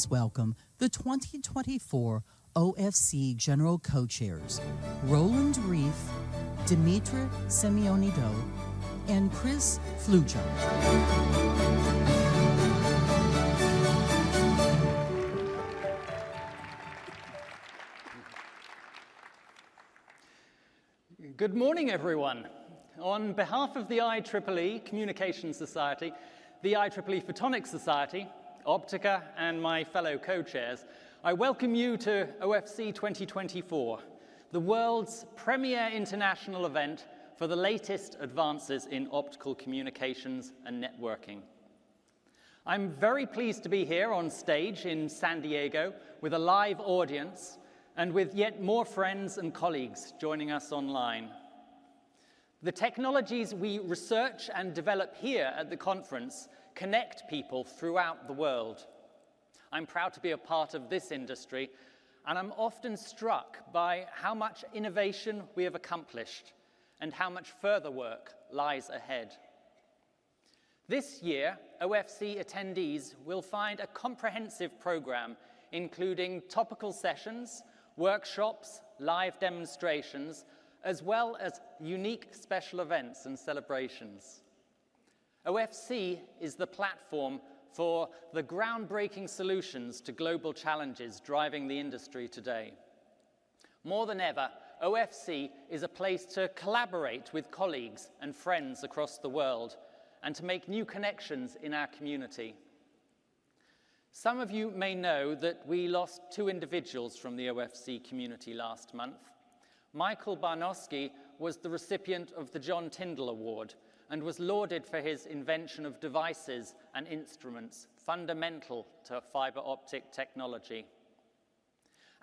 please welcome the 2024 OFC General Co-Chairs, Roland Reif, Dimitra Semyonidou, and Chris Fluja. Good morning, everyone. On behalf of the IEEE Communications Society, the IEEE Photonics Society, Optica, and my fellow co-chairs, I welcome you to OFC 2024, the world's premier international event for the latest advances in optical communications and networking. I'm very pleased to be here on stage in San Diego with a live audience and with yet more friends and colleagues joining us online. The technologies we research and develop here at the conference connect people throughout the world. I'm proud to be a part of this industry, and I'm often struck by how much innovation we have accomplished and how much further work lies ahead. This year, OFC attendees will find a comprehensive program including topical sessions, workshops, live demonstrations, as well as unique special events and celebrations. OFC is the platform for the groundbreaking solutions to global challenges driving the industry today. More than ever, OFC is a place to collaborate with colleagues and friends across the world and to make new connections in our community. Some of you may know that we lost two individuals from the OFC community last month. Michael Barnowski was the recipient of the John Tyndall Award and was lauded for his invention of devices and instruments fundamental to fiber optic technology.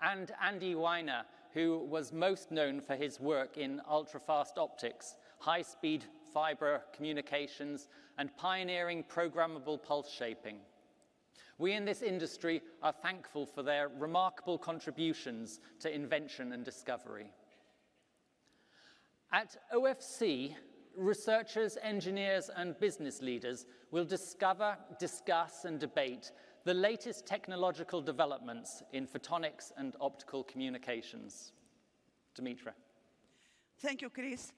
And Andy Weiner, who was most known for his work in ultra-fast optics, high-speed fiber communications, and pioneering programmable pulse shaping. We in this industry are thankful for their remarkable contributions to invention and discovery. At OFC, researchers, engineers, and business leaders will discover, discuss, and debate the latest technological developments in photonics and optical communications. Dimitra. Thank you, Chris.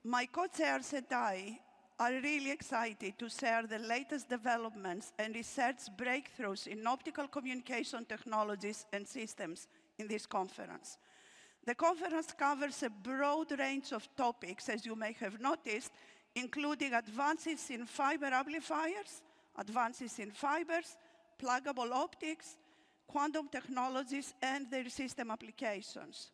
My co-chairs and I are really excited to share the latest developments and research breakthroughs in optical communication technologies and systems in this conference. The conference covers a broad range of topics, as you may have noticed, including advances in fiber amplifiers, advances in fibers, pluggable optics, quantum technologies, and their system applications.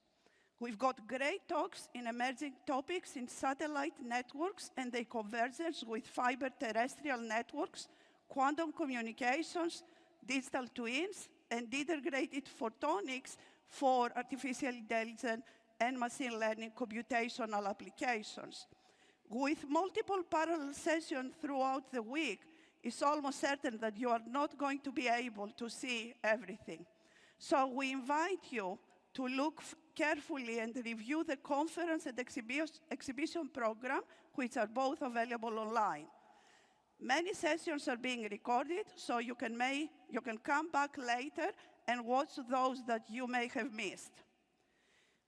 We've got great talks in emerging topics in satellite networks and their convergence with fiber terrestrial networks, quantum communications, digital twins, and integrated photonics for artificial intelligence and machine learning computational applications. With multiple parallel sessions throughout the week, it's almost certain that you are not going to be able to see everything. So we invite you to look carefully and review the conference and exhibition program, which are both available online. Many sessions are being recorded, so you can come back later and watch those that you may have missed.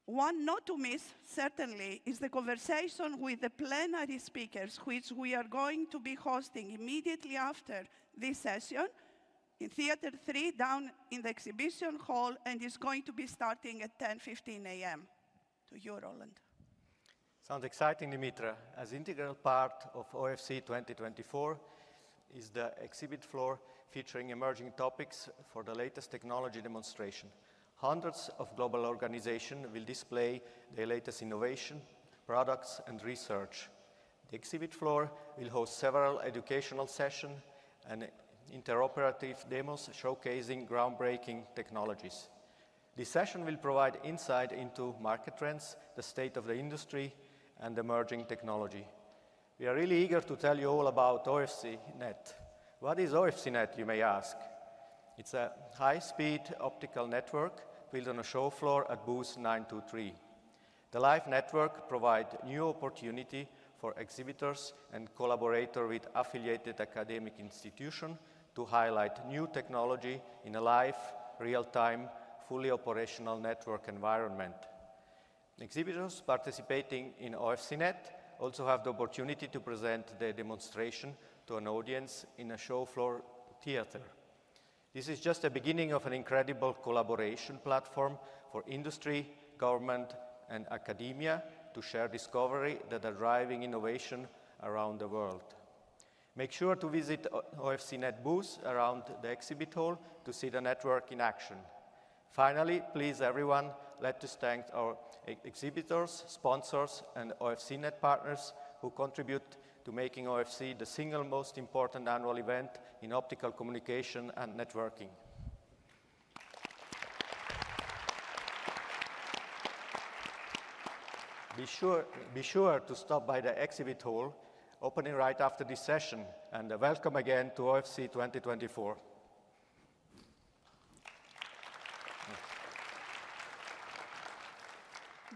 One not to miss, certainly, is the conversation with the plenary speakers, which we are going to be hosting immediately after this session in Theater 3 down in the exhibition hall, and is going to be starting at 10:15 a.m. To you, Roland. Sounds exciting, Dimitra. As integral part of OFC 2024 is the exhibit floor featuring emerging topics for the latest technology demonstration. Hundreds of global organizations will display their latest innovation, products, and research. The exhibit floor will host several educational sessions and interoperative demos showcasing groundbreaking technologies. This session will provide insight into market trends, the state of the industry, and emerging technology. We are really eager to tell you all about OFCnet. What is OFCnet, you may ask? It's a high-speed optical network built on a show floor at booth 923. The live network provides new opportunity for exhibitors and collaborators with affiliated academic institutions to highlight new technology in a live, real-time, fully operational network environment. Exhibitors participating in OFCnet also have the opportunity to present their demonstration to an audience in a show floor theater. This is just the beginning of an incredible collaboration platform for industry, government, and academia to share discovery that are driving innovation around the world. Make sure to visit OFCnet booths around the exhibit hall to see the network in action. Finally, please everyone, let us thank our exhibitors, sponsors, and OFCnet partners who contribute to making OFC the single most important annual event in optical communication and networking. Be sure to stop by the exhibit hall, opening right after this session, and welcome again to OFC 2024.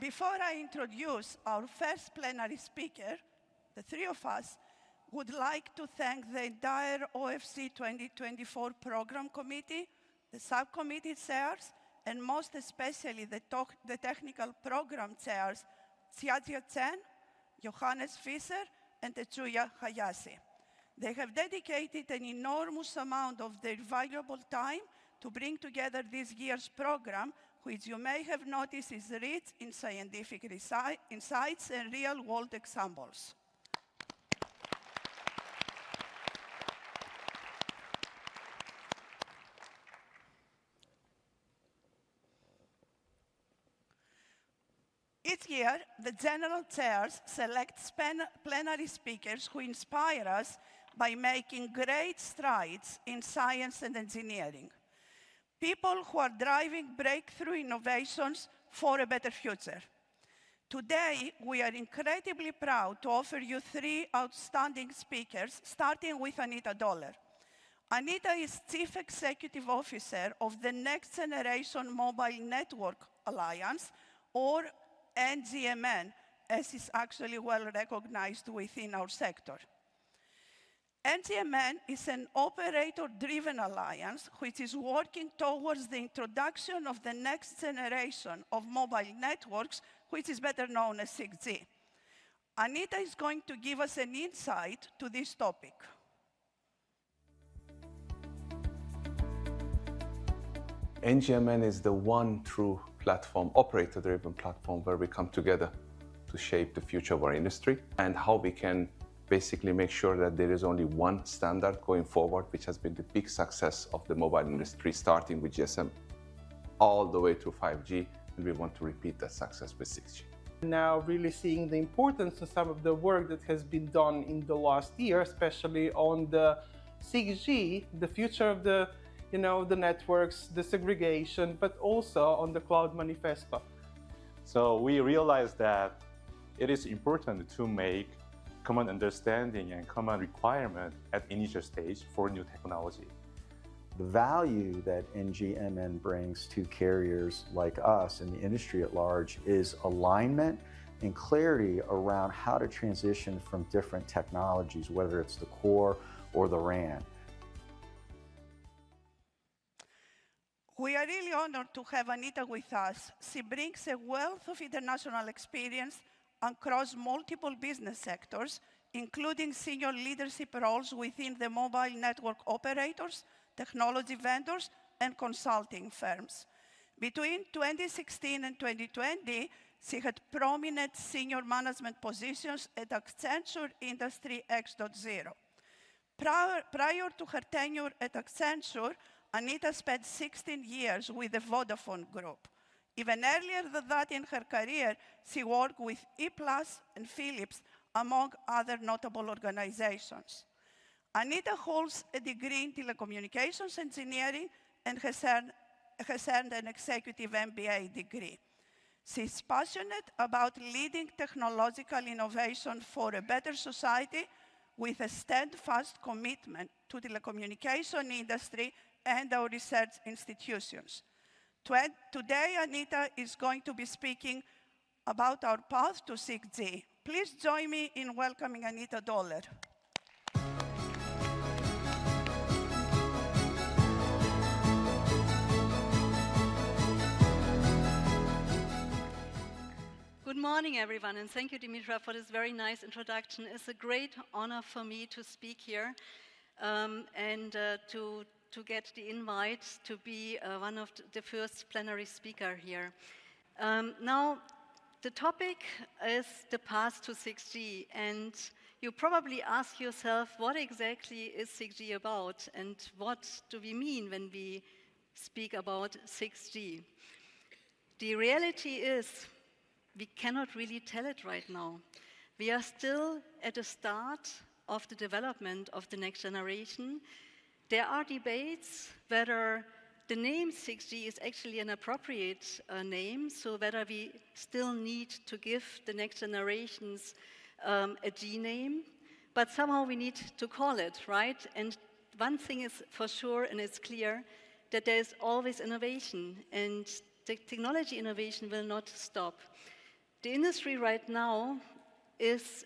Before I introduce our first plenary speaker, the three of us would like to thank the entire OFC 2024 Program Committee, the subcommittee chairs, and most especially the technical program chairs, Xiajia Chen, Johannes Fischer, and Tetsuya Hayashi. They have dedicated an enormous amount of their valuable time to bring together this year's program, which you may have noticed is rich in scientific insights and real-world examples. Each year, the general chairs select plenary speakers who inspire us by making great strides in science and engineering. People who are driving breakthrough innovations for a better future. Today, we are incredibly proud to offer you three outstanding speakers, starting with Anita Doller. Anita is Chief Executive Officer of the Next Generation Mobile Network Alliance, or NGMN, as is actually well recognized within our sector. NGMN is an operator-driven alliance which is working towards the introduction of the next generation of mobile networks, which is better known as 6G. Anita is going to give us an insight to this topic. NGMN is the one true platform, operator-driven platform, where we come together to shape the future of our industry and how we can basically make sure that there is only one standard going forward, which has been the big success of the mobile industry, starting with GSM all the way through 5G, and we want to repeat that success with 6G. Now really seeing the importance of some of the work that has been done in the last year, especially on the 6G, the future of the networks, the segregation, but also on the Cloud Manifesto. So we realized that it is important to make common understanding and common requirement at initial stage for new technology. The value that NGMN brings to carriers like us and the industry at large is alignment and clarity around how to transition from different technologies, whether it's the core or the RAN. We are really honored to have Anita with us. She brings a wealth of international experience across multiple business sectors, including senior leadership roles within the mobile network operators, technology vendors, and consulting firms. Between 2016 and 2020, she had prominent senior management positions at Accenture Industry X.0. Prior to her tenure at Accenture, Anita spent 16 years with the Vodafone Group. Even earlier than that in her career, she worked with E+ and Philips, among other notable organizations. Anita holds a degree in telecommunications engineering and has earned an executive MBA degree. She's passionate about leading technological innovation for a better society with a steadfast commitment to the telecommunication industry and our research institutions. Today, Anita is going to be speaking about our path to 6G. Please join me in welcoming Anita Doller. morning, everyone, and thank you, Dimitra, for this very nice introduction. It's a great honor for me to speak here and to get the invite to be one of the first plenary speaker here. Now, the topic is the path to 6G, and you probably ask yourself, what exactly is 6G about, and what do we mean when we speak about 6G? The reality is, we cannot really tell it right now. We are still at the start of the development of the next generation. There are debates whether the name 6G is actually an appropriate name, so whether we still need to give the next generations a G name, but somehow we need to call it, right? And one thing is for sure, and it's clear, that there is always innovation, and the technology innovation will not stop. The industry right now is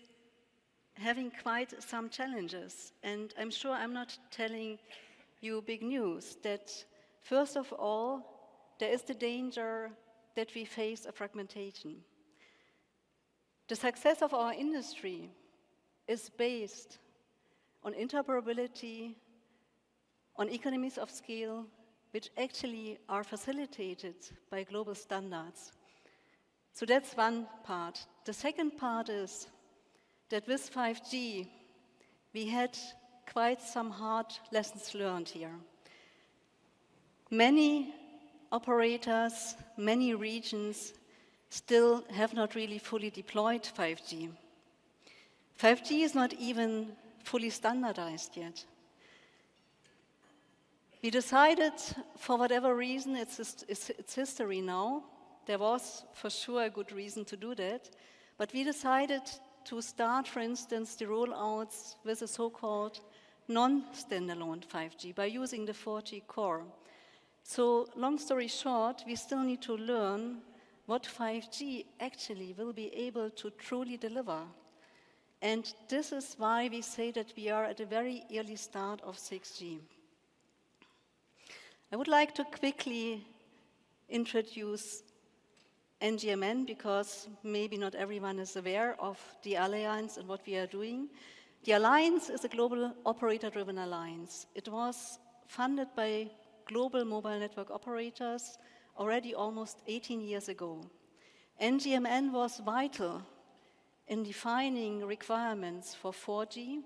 having quite some challenges, and I'm sure I'm not telling you big news, that first of all, there is the danger that we face a fragmentation. The success of our industry is based on interoperability, on economies of scale, which actually are facilitated by global standards. So that's one part. The second part is that with 5G, we had quite some hard lessons learned here. Many operators, many regions still have not really fully deployed 5G. 5G is not even fully standardized yet. We decided, for whatever reason, it's history now. There was, for sure, a good reason to do that. But we decided to start, for instance, the rollouts with a so-called non-standalone 5G by using the 4G core. So, long story short, we still need to learn what 5G actually will be able to truly deliver. And this is why we say that we are at a very early start of 6G. I would like to quickly introduce NGMN, because maybe not everyone is aware of the Alliance and what we are doing. The Alliance is a global operator-driven alliance. It was funded by global mobile network operators already almost 18 years ago. NGMN was vital in defining requirements for 4G,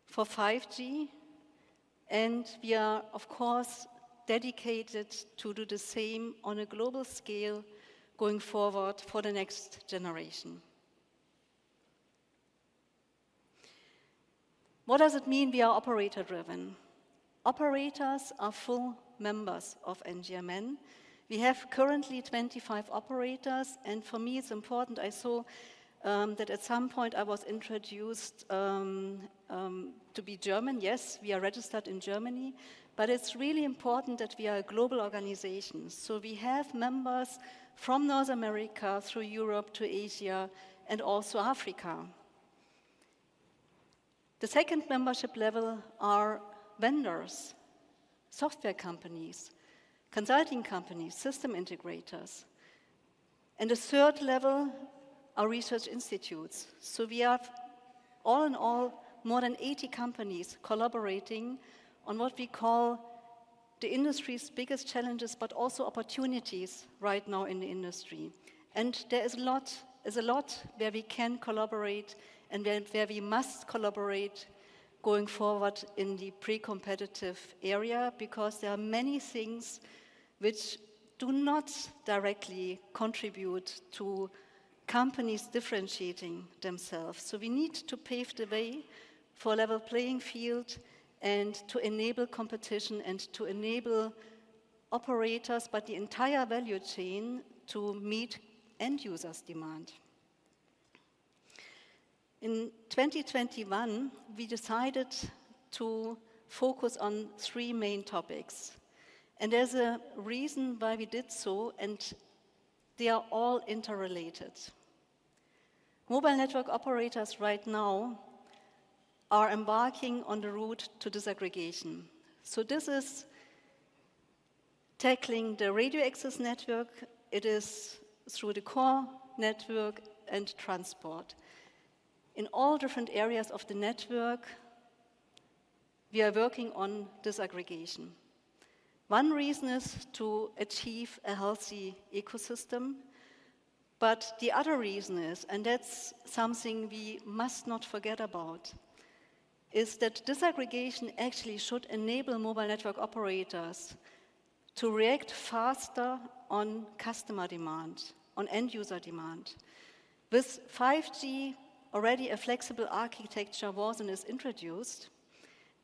for 5G, and we are, of course, dedicated to do the same on a global scale going forward for the next generation. What does it mean we are operator-driven? Operators are full members of NGMN. We have currently 25 operators, and for me it's important. I saw that at some point I was introduced to be German. Yes, we are registered in Germany, but it's really important that we are a global organization. So we have members from North America through Europe to Asia and also Africa. The second membership level are vendors, software companies, consulting companies, system integrators. And the third level are research institutes. So we have, all in all, more than 80 companies collaborating on what we call the industry's biggest challenges, but also opportunities right now in the industry. And there is a lot where we can collaborate and where we must collaborate going forward in the pre-competitive area, because there are many things which do not directly contribute to companies differentiating themselves. So we need to pave the way for a level playing field and to enable competition and to enable operators, but the entire value chain, to meet end users' demand. In 2021, we decided to focus on 3 main topics. And there's a reason why we did so, and they are all interrelated. Mobile network operators right now are embarking on the route to disaggregation. So this is tackling the radio access network. It is through the core network and transport. In all different areas of the network, we are working on disaggregation. One reason is to achieve a healthy ecosystem, but the other reason is, and that's something we must not forget about, is that disaggregation actually should enable mobile network operators to react faster on customer demand, on end user demand. With 5G, already a flexible architecture was and is introduced,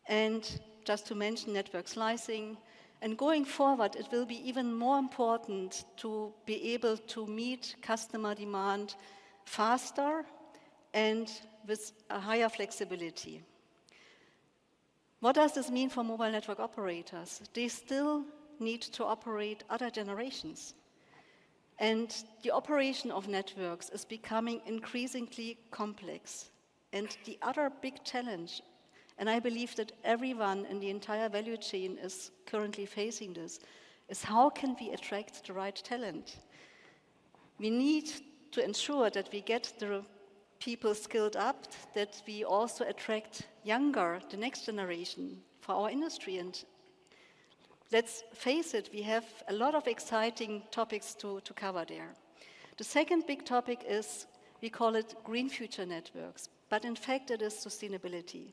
and just to mention network slicing, and going forward, it will be even more important to be able to meet customer demand faster and with a higher flexibility. What does this mean for mobile network operators? They still need to operate other generations. And the operation of networks is becoming increasingly complex. And the other big challenge, and I believe that everyone in the entire value chain is currently facing this, is how can we attract the right talent? We need to ensure that we get the people skilled up, that we also attract younger, the next generation for our industry. And let's face it, we have a lot of exciting topics to cover there. The second big topic is, we call it green future networks, but in fact it is sustainability.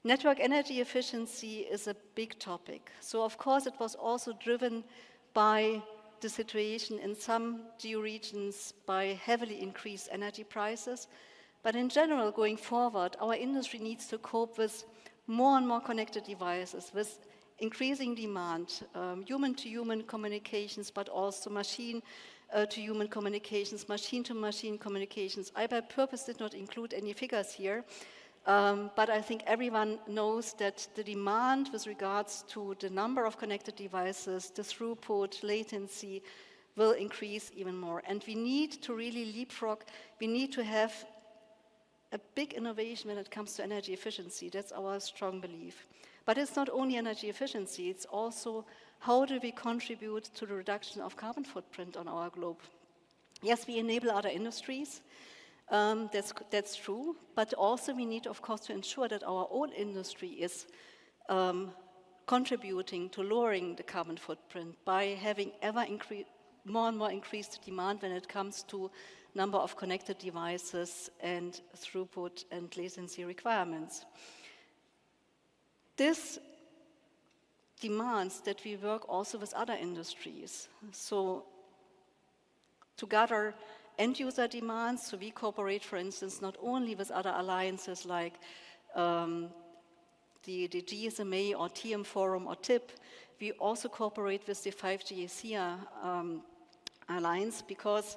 Network energy efficiency is a big topic. So of course it was also driven by the situation in some geo-regions by heavily increased energy prices. But in general, going forward, our industry needs to cope with more and more connected devices, with increasing demand, human-to-human communications, but also machine-to-human communications, machine-to-machine communications. I by purpose did not include any figures here, but I think everyone knows that the demand with regards to the number of connected devices, the throughput, latency, will increase even more. And we need to really leapfrog. We need to have a big innovation when it comes to energy efficiency. That's our strong belief. But it's not only energy efficiency, it's also how do we contribute to the reduction of carbon footprint on our globe. Yes, we enable other industries. That's true, but also we need, of course, to ensure that our own industry is contributing to lowering the carbon footprint by having more and more increased demand when it comes to number of connected devices and throughput and latency requirements. This demands that we work also with other industries. So to gather end-user demands, so we cooperate, for instance, not only with other alliances like the GSMA or TM Forum or TIP, we also cooperate with the 5G ASEA alliance, because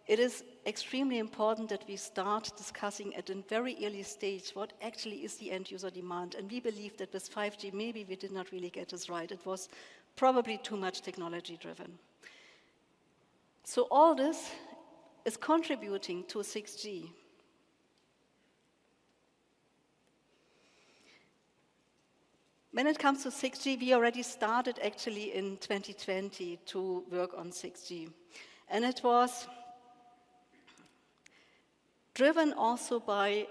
it is extremely important that we start discussing at a very early stage what actually is the end-user demand. And we believe that with 5G, maybe we did not really get this right. It was probably too much technology-driven. So all this is contributing to 6G. When it comes to 6G, we already started actually in 2020 to work on 6G. And it was driven also by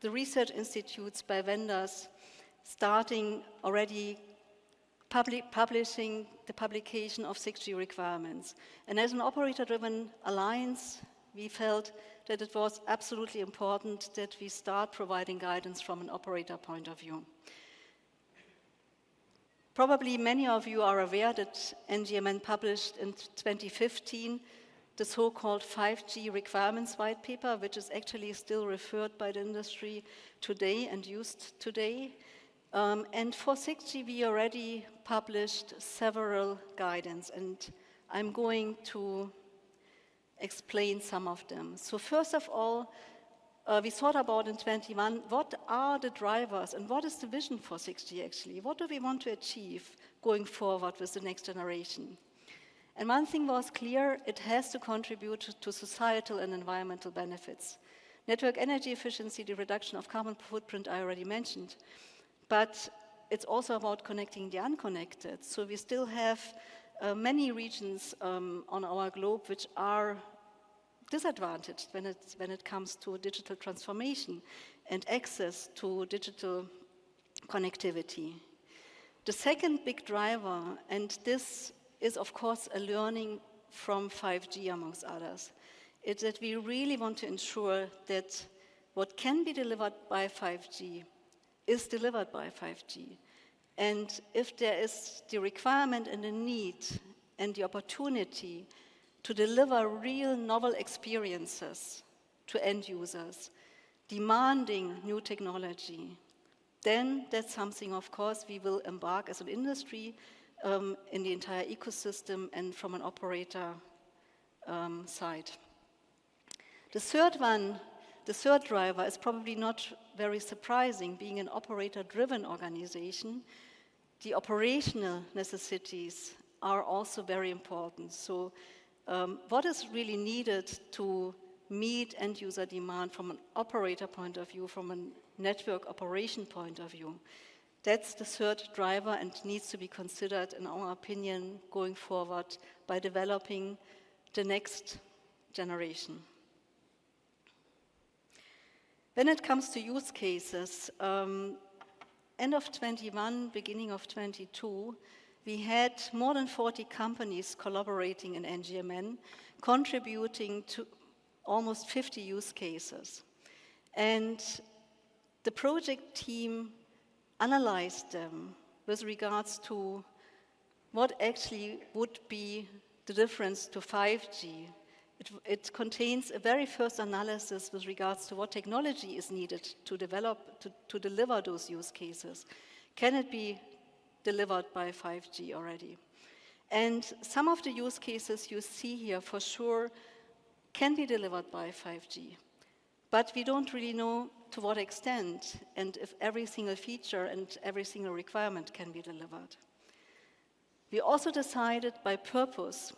the research institutes, by vendors, starting already publishing the publication of 6G requirements. And as an operator-driven alliance, we felt that it was absolutely important that we start providing guidance from an operator point of view. Probably many of you are aware that NGMN published in 2015 the so-called 5G requirements white paper, which is actually still referred by the industry today and used today. And for 6G, we already published several guidance, and I'm going to explain some of them. So first of all, we thought about in 21, what are the drivers and what is the vision for 6G actually? What do we want to achieve going forward with the next generation? And one thing was clear, it has to contribute to societal and environmental benefits. Network energy efficiency, the reduction of carbon footprint I already mentioned, but it's also about connecting the unconnected. So we still have many regions on our globe which are disadvantaged when it comes to digital transformation and access to digital connectivity. The second big driver, and this is of course a learning from 5G amongst others, is that we really want to ensure that what can be delivered by 5G is delivered by 5G. And if there is the requirement and the need and the opportunity to deliver real novel experiences to end users, demanding new technology, then that's something, of course, we will embark as an industry in the entire ecosystem and from an operator side. The third driver is probably not very surprising. Being an operator-driven organization, the operational necessities are also very important. So what is really needed to meet end-user demand from an operator point of view, from a network operation point of view? That's the third driver and needs to be considered, in our opinion, going forward by developing the next generation. When it comes to use cases, end of 21, beginning of 22, we had more than 40 companies collaborating in NGMN, contributing to almost 50 use cases. And the project team analyzed them with regards to what actually would be the difference to 5G. It contains a very first analysis with regards to what technology is needed to develop, to deliver those use cases. Can it be delivered by 5G already? And some of the use cases you see here for sure can be delivered by 5G. But we don't really know to what extent and if every single feature and every single requirement can be delivered. We also decided by purpose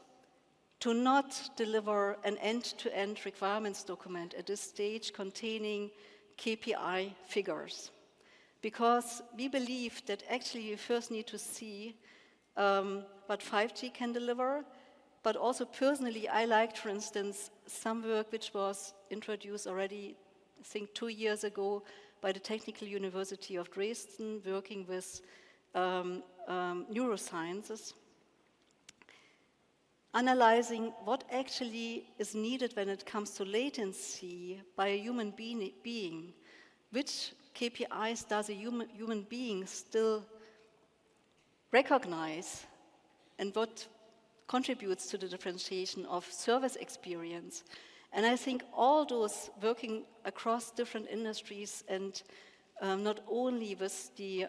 to not deliver an end-to-end requirements document at this stage containing KPI figures, because we believe that actually you first need to see what 5G can deliver, but also personally I liked, for instance, some work which was introduced already, I think 2 years ago by the Technical University of Dresden, working with neurosciences, analyzing what actually is needed when it comes to latency by a human being. Which KPIs does a human being still recognize, and what contributes to the differentiation of service experience? And I think all those working across different industries and not only with the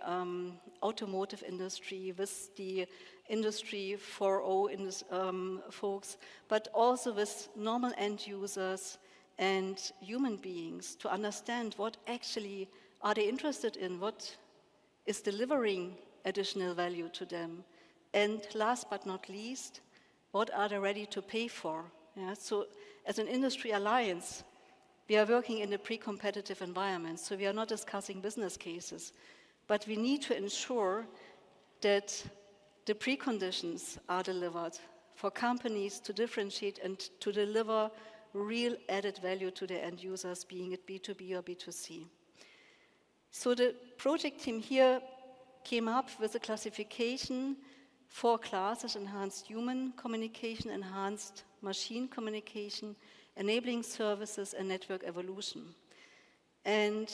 automotive industry, with the Industry 4.0 folks, but also with normal end users and human beings to understand what actually are they interested in, what is delivering additional value to them. And last but not least, what are they ready to pay for? Yeah, so as an industry alliance, we are working in a pre-competitive environment, so we are not discussing business cases, but we need to ensure that the preconditions are delivered for companies to differentiate and to deliver real added value to their end users, being it B2B or B2C. So the project team here came up with a classification, 4 classes: enhanced human communication, enhanced machine communication, enabling services, and network evolution. And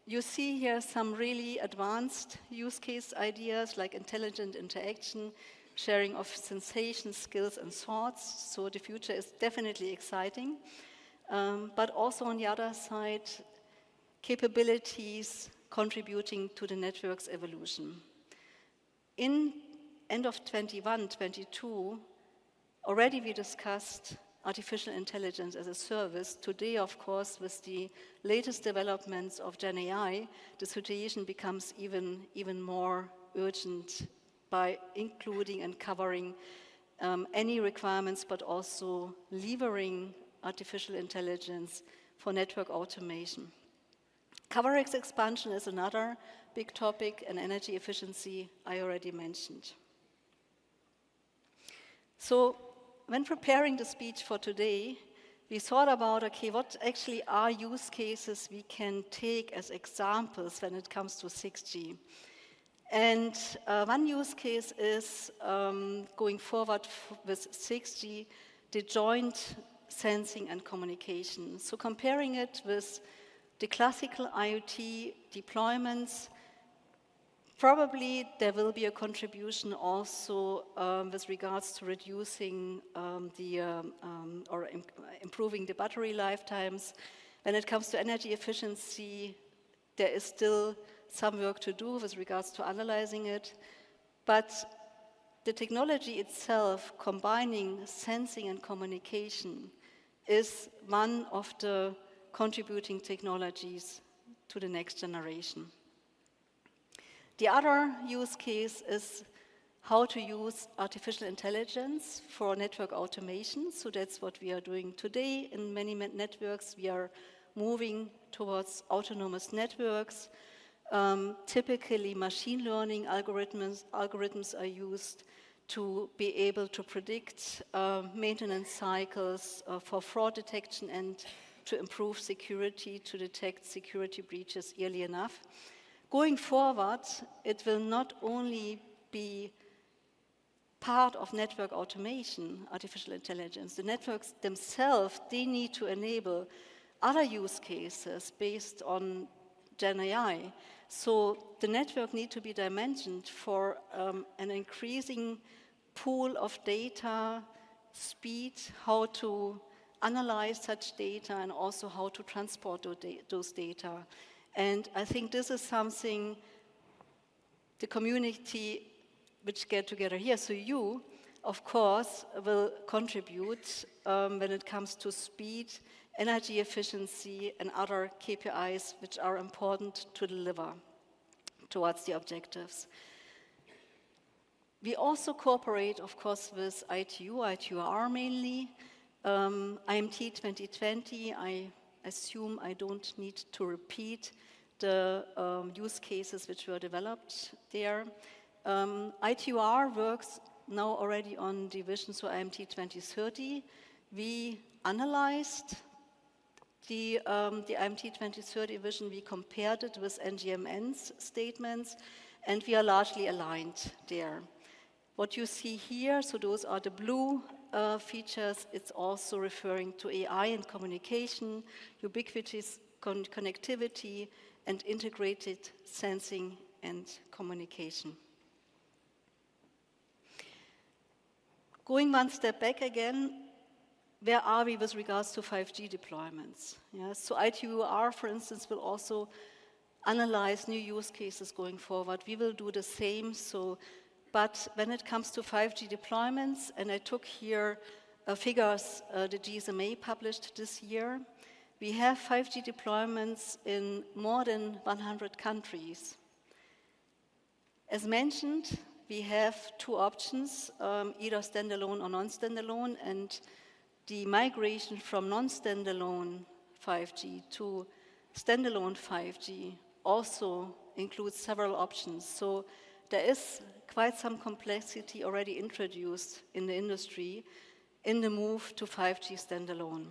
you see here some really advanced use case ideas like intelligent interaction, sharing of sensations, skills, and thoughts. So the future is definitely exciting. But also on the other side, capabilities contributing to the network's evolution. In end of 21, 22, already we discussed artificial intelligence as a service. Today, of course, with the latest developments of Gen AI, the situation becomes even more urgent by including and covering any requirements, but also levering artificial intelligence for network automation. Coverage expansion is another big topic, and energy efficiency I already mentioned. So when preparing the speech for today, we thought about, okay, what actually are use cases we can take as examples when it comes to 6G? And one use case is going forward with 6G, the joint sensing and communication. So comparing it with the classical IoT deployments, probably there will be a contribution also with regards to reducing improving the battery lifetimes. When it comes to energy efficiency, there is still some work to do with regards to analyzing it. But the technology itself, combining sensing and communication, is one of the contributing technologies to the next generation. The other use case is how to use artificial intelligence for network automation. So that's what we are doing today in many networks. We are moving towards autonomous networks. Typically, machine learning algorithms are used to be able to predict maintenance cycles for fraud detection and to improve security, to detect security breaches early enough. Going forward, it will not only be part of network automation, artificial intelligence. The networks themselves, they need to enable other use cases based on Gen AI. So the network needs to be dimensioned for an increasing pool of data, speed, how to analyze such data, and also how to transport those data. And I think this is something the community which get together here, so you, of course, will contribute when it comes to speed, energy efficiency, and other KPIs which are important to deliver towards the objectives. We also cooperate, of course, with ITU-R mainly. IMT 2020, I assume I don't need to repeat the use cases which were developed there. ITU-R works now already on the vision, so IMT 2030. We analyzed the IMT 2030 vision, we compared it with NGMN's statements, and we are largely aligned there. What you see here, so those are the blue features, it's also referring to AI and communication, ubiquitous connectivity, and integrated sensing and communication. Going one step back again, where are we with regards to 5G deployments? Yeah, so ITU-R, for instance, will also analyze new use cases going forward. We will do the same. But when it comes to 5G deployments, and I took here figures the GSMA published this year, we have 5G deployments in more than 100 countries. As mentioned, we have two options, either standalone or non-standalone, and the migration from non-standalone 5G to standalone 5G also includes several options. So there is quite some complexity already introduced in the industry in the move to 5G standalone.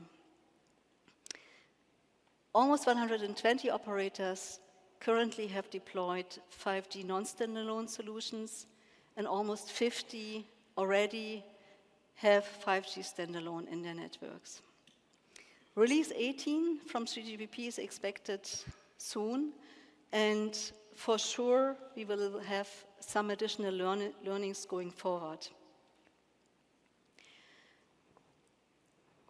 Almost 120 operators currently have deployed 5G non-standalone solutions, and almost 50 already have 5G standalone in their networks. Release 18 from 3GPP is expected soon, and for sure we will have some additional learnings going forward.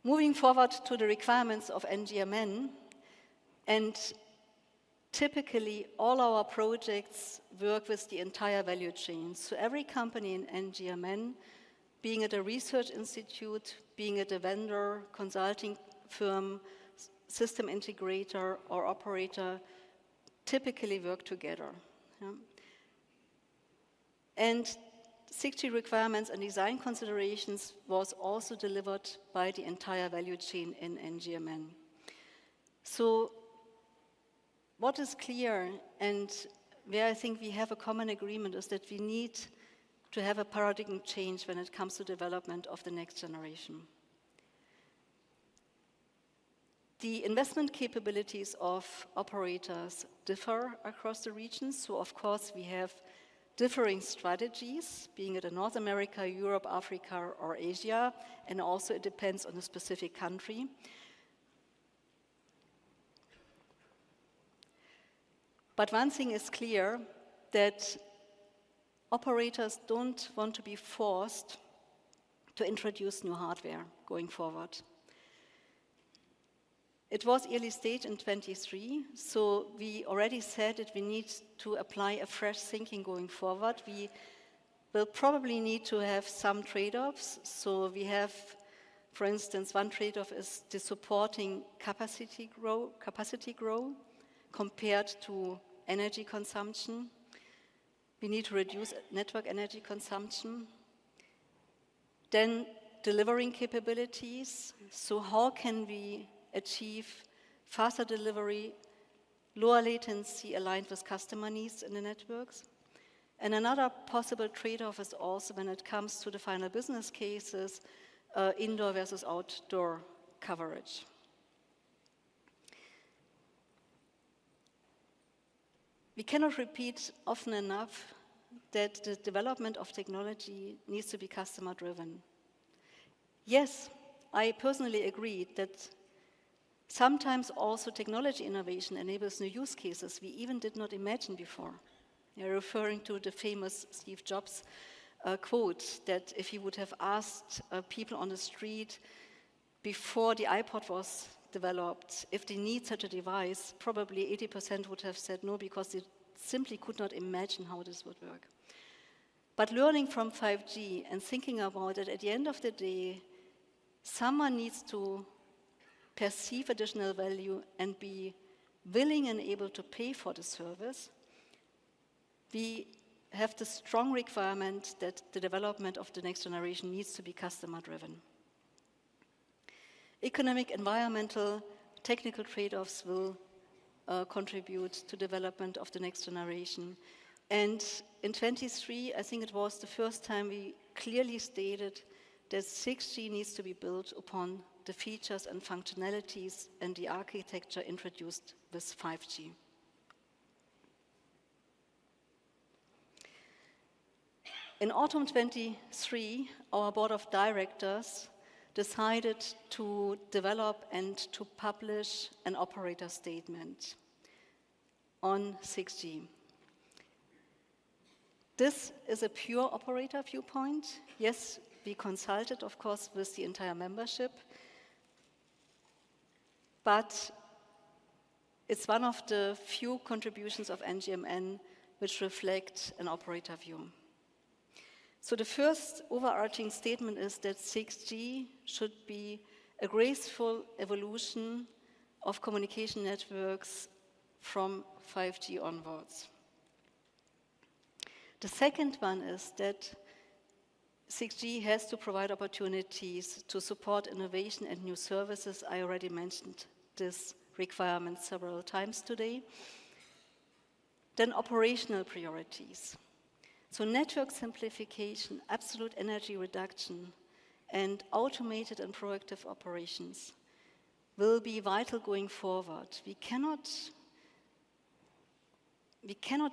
Moving forward to the requirements of NGMN, and typically all our projects work with the entire value chain. So every company in NGMN, being at a research institute, being at a vendor, consulting firm, system integrator, or operator, typically work together. Yeah. And 6G requirements and design considerations was also delivered by the entire value chain in NGMN. So what is clear, and where I think we have a common agreement, is that we need to have a paradigm change when it comes to development of the next generation. The investment capabilities of operators differ across the regions, so of course we have differing strategies, being it in North America, Europe, Africa, or Asia, and also it depends on a specific country. But one thing is clear, that operators don't want to be forced to introduce new hardware going forward. It was early stage in 23, so we already said that we need to apply a fresh thinking going forward. We will probably need to have some trade-offs. So we have, for instance, one trade-off is the supporting capacity grow compared to energy consumption. We need to reduce network energy consumption. Then delivering capabilities. So how can we achieve faster delivery, lower latency aligned with customer needs in the networks? And another possible trade-off is also when it comes to the final business cases, indoor versus outdoor coverage. We cannot repeat often enough that the development of technology needs to be customer-driven. Yes, I personally agree that sometimes also technology innovation enables new use cases we even did not imagine before. You're referring to the famous Steve Jobs quote that if he would have asked people on the street before the iPod was developed if they need such a device, probably 80% would have said no because they simply could not imagine how this would work. But learning from 5G and thinking about it, at the end of the day, someone needs to perceive additional value and be willing and able to pay for the service. We have the strong requirement that the development of the next generation needs to be customer-driven. Economic, environmental, technical trade-offs will contribute to development of the next generation. And in 23, I think it was the first time we clearly stated that 6G needs to be built upon the features and functionalities and the architecture introduced with 5G. In autumn 23, our board of directors decided to develop and to publish an operator statement on 6G. This is a pure operator viewpoint. Yes, we consulted, of course, with the entire membership, but it's one of the few contributions of NGMN which reflect an operator view. So the first overarching statement is that 6G should be a graceful evolution of communication networks from 5G onwards. The second one is that 6G has to provide opportunities to support innovation and new services. I already mentioned this requirement several times today. Then operational priorities. So network simplification, absolute energy reduction, and automated and proactive operations will be vital going forward. We cannot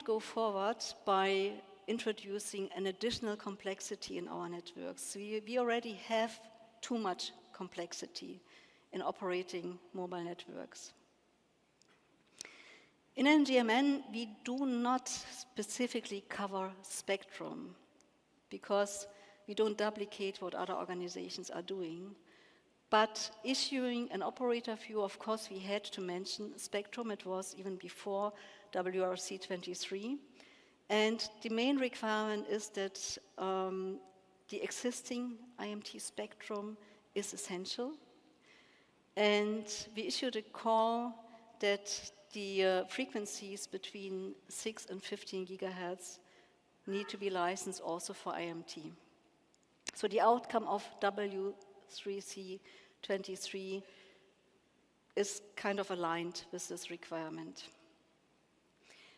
go forward by introducing an additional complexity in our networks. We already have too much complexity in operating mobile networks. In NGMN, we do not specifically cover spectrum because we don't duplicate what other organizations are doing. But issuing an operator view, of course, we had to mention spectrum. It was even before WRC 23. And the main requirement is that the existing IMT spectrum is essential. And we issued a call that the frequencies between 6 and 15 gigahertz need to be licensed also for IMT. So the outcome of W3C 23 is kind of aligned with this requirement.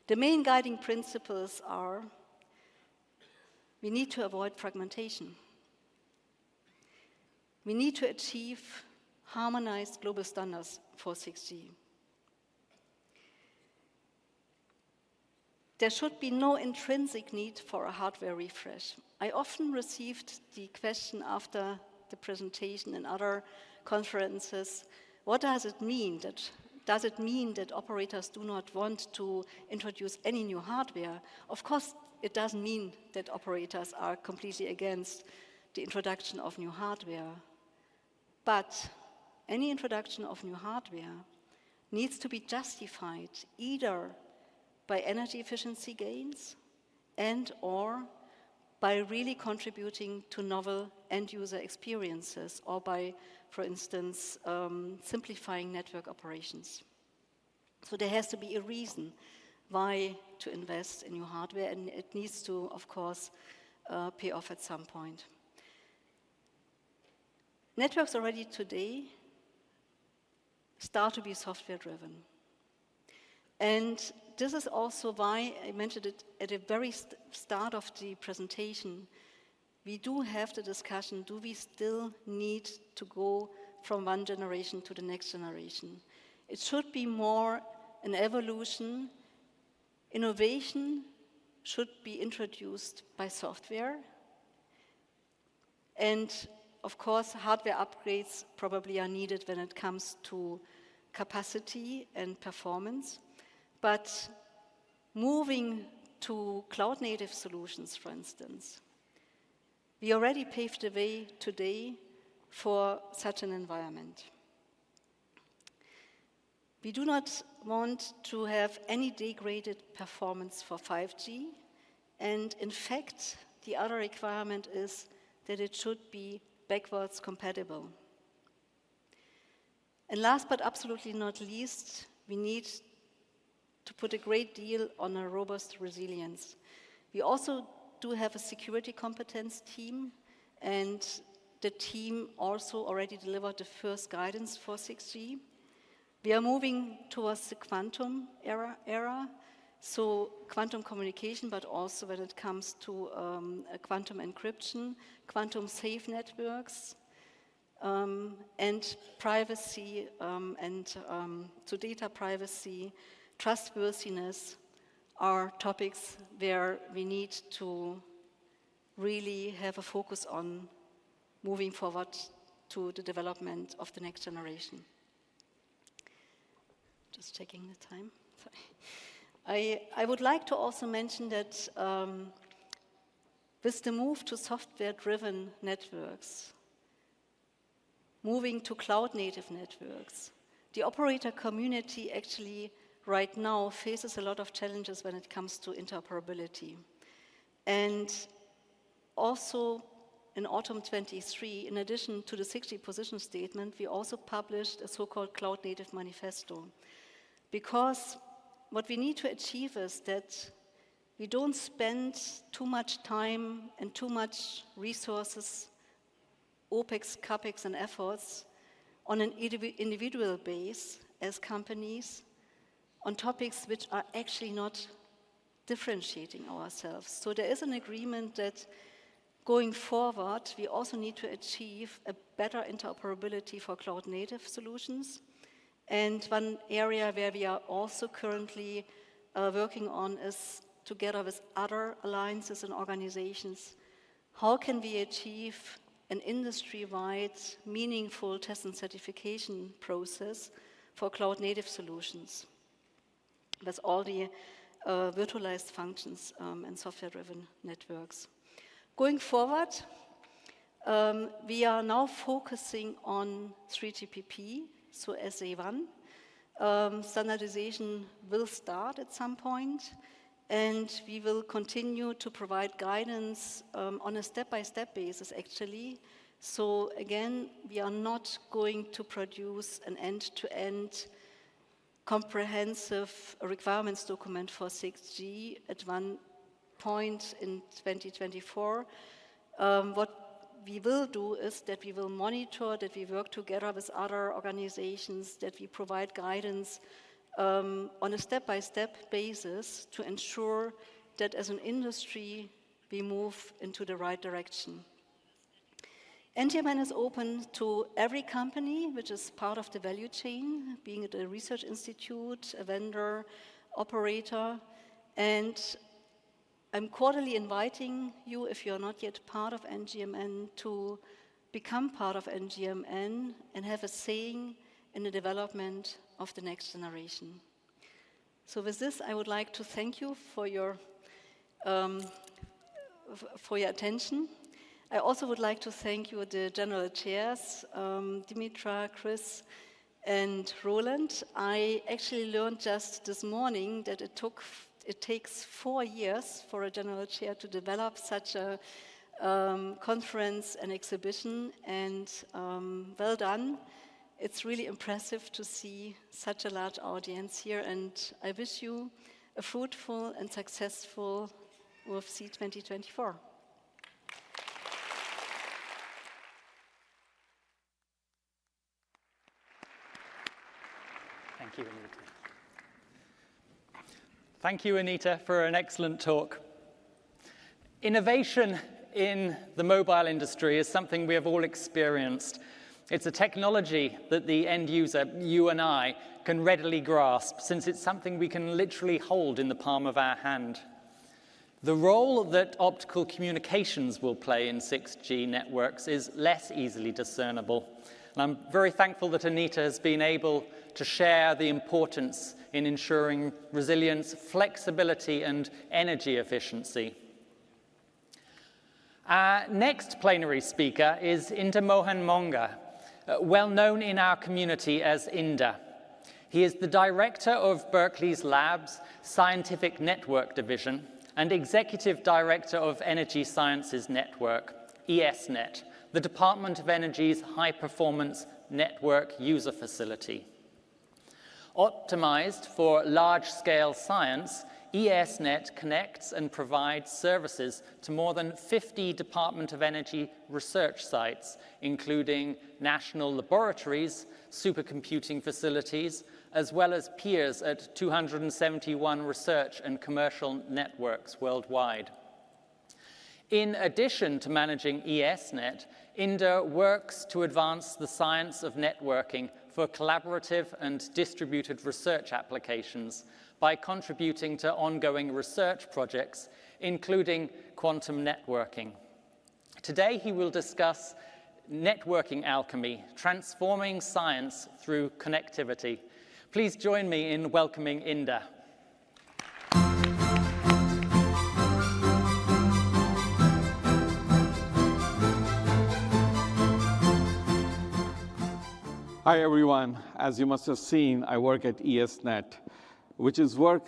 The main guiding principles are we need to avoid fragmentation. We need to achieve harmonized global standards for 6G. There should be no intrinsic need for a hardware refresh. I often received the question after the presentation in other conferences, what does it mean? Does it mean that operators do not want to introduce any new hardware? Of course, it doesn't mean that operators are completely against the introduction of new hardware. But any introduction of new hardware needs to be justified either by energy efficiency gains and or by really contributing to novel end-user experiences or by, for instance, simplifying network operations. So there has to be a reason why to invest in new hardware, and it needs to, of course, pay off at some point. Networks already today start to be software-driven. And this is also why I mentioned it at the very start of the presentation. We do have the discussion, do we still need to go from one generation to the next generation? It should be more an evolution. Innovation should be introduced by software. And of course, hardware upgrades probably are needed when it comes to capacity and performance. But moving to cloud-native solutions, for instance, we already paved the way today for such an environment. We do not want to have any degraded performance for 5G, and in fact, the other requirement is that it should be backwards compatible. And last but absolutely not least, we need to put a great deal on a robust resilience. We also do have a security competence team, and the team also already delivered the first guidance for 6G. We are moving towards the quantum era, so quantum communication, but also when it comes to quantum encryption, quantum safe networks, and privacy, so data privacy, trustworthiness are topics where we need to really have a focus on moving forward to the development of the next generation. Just checking the time. Sorry. I would like to also mention that with the move to software-driven networks, moving to cloud-native networks, the operator community actually right now faces a lot of challenges when it comes to interoperability. And also in autumn 23, in addition to the 6G position statement, we also published a so-called cloud-native manifesto. Because what we need to achieve is that we don't spend too much time and too much resources, OPEX, CAPEX, and efforts on an individual base as companies on topics which are actually not differentiating ourselves. So there is an agreement that going forward, we also need to achieve a better interoperability for cloud-native solutions. And one area where we are also currently working on is, together with other alliances and organizations, how can we achieve an industry-wide, meaningful test and certification process for cloud-native solutions with all the virtualized functions and software-driven networks. Going forward, we are now focusing on 3GPP, so SA1. Standardization will start at some point, and we will continue to provide guidance on a step-by-step basis, actually. So again, we are not going to produce an end-to-end comprehensive requirements document for 6G at one point in 2024. What we will do is that we will monitor, that we work together with other organizations, that we provide guidance on a step-by-step basis to ensure that as an industry we move into the right direction. NGMN is open to every company which is part of the value chain, being it a research institute, a vendor, operator, and I'm cordially inviting you, if you're not yet part of NGMN, to become part of NGMN and have a saying in the development of the next generation. So with this, I would like to thank you for your attention. I also would like to thank you, the general chairs, Dimitra, Chris, and Roland. I actually learned just this morning that it takes 4 years for a general chair to develop such a conference and exhibition, and well done. It's really impressive to see such a large audience here, and I wish you a fruitful and successful OFC 2024. Thank you, Anita. Thank you, Anita, for an excellent talk. Innovation in the mobile industry is something we have all experienced. It's a technology that the end user, you and I, can readily grasp, since it's something we can literally hold in the palm of our hand. The role that optical communications will play in 6G networks is less easily discernible. And I'm very thankful that Anita has been able to share the importance in ensuring resilience, flexibility, and energy efficiency. Our next plenary speaker is Inda Mohan Monga, well known in our community as Inda. He is the director of Berkeley's Labs Scientific Network Division and executive director of Energy Sciences Network, ESNet, the Department of Energy's high-performance network user facility. Optimized for large-scale science, ESNet connects and provides services to more than 50 Department of Energy research sites, including national laboratories, supercomputing facilities, as well as peers at 271 research and commercial networks worldwide. In addition to managing ESNet, Inda works to advance the science of networking for collaborative and distributed research applications by contributing to ongoing research projects, including quantum networking. Today, he will discuss networking alchemy, transforming science through connectivity. Please join me in welcoming Inda. Hi, everyone. As you must have seen, I work at ESNet, which is work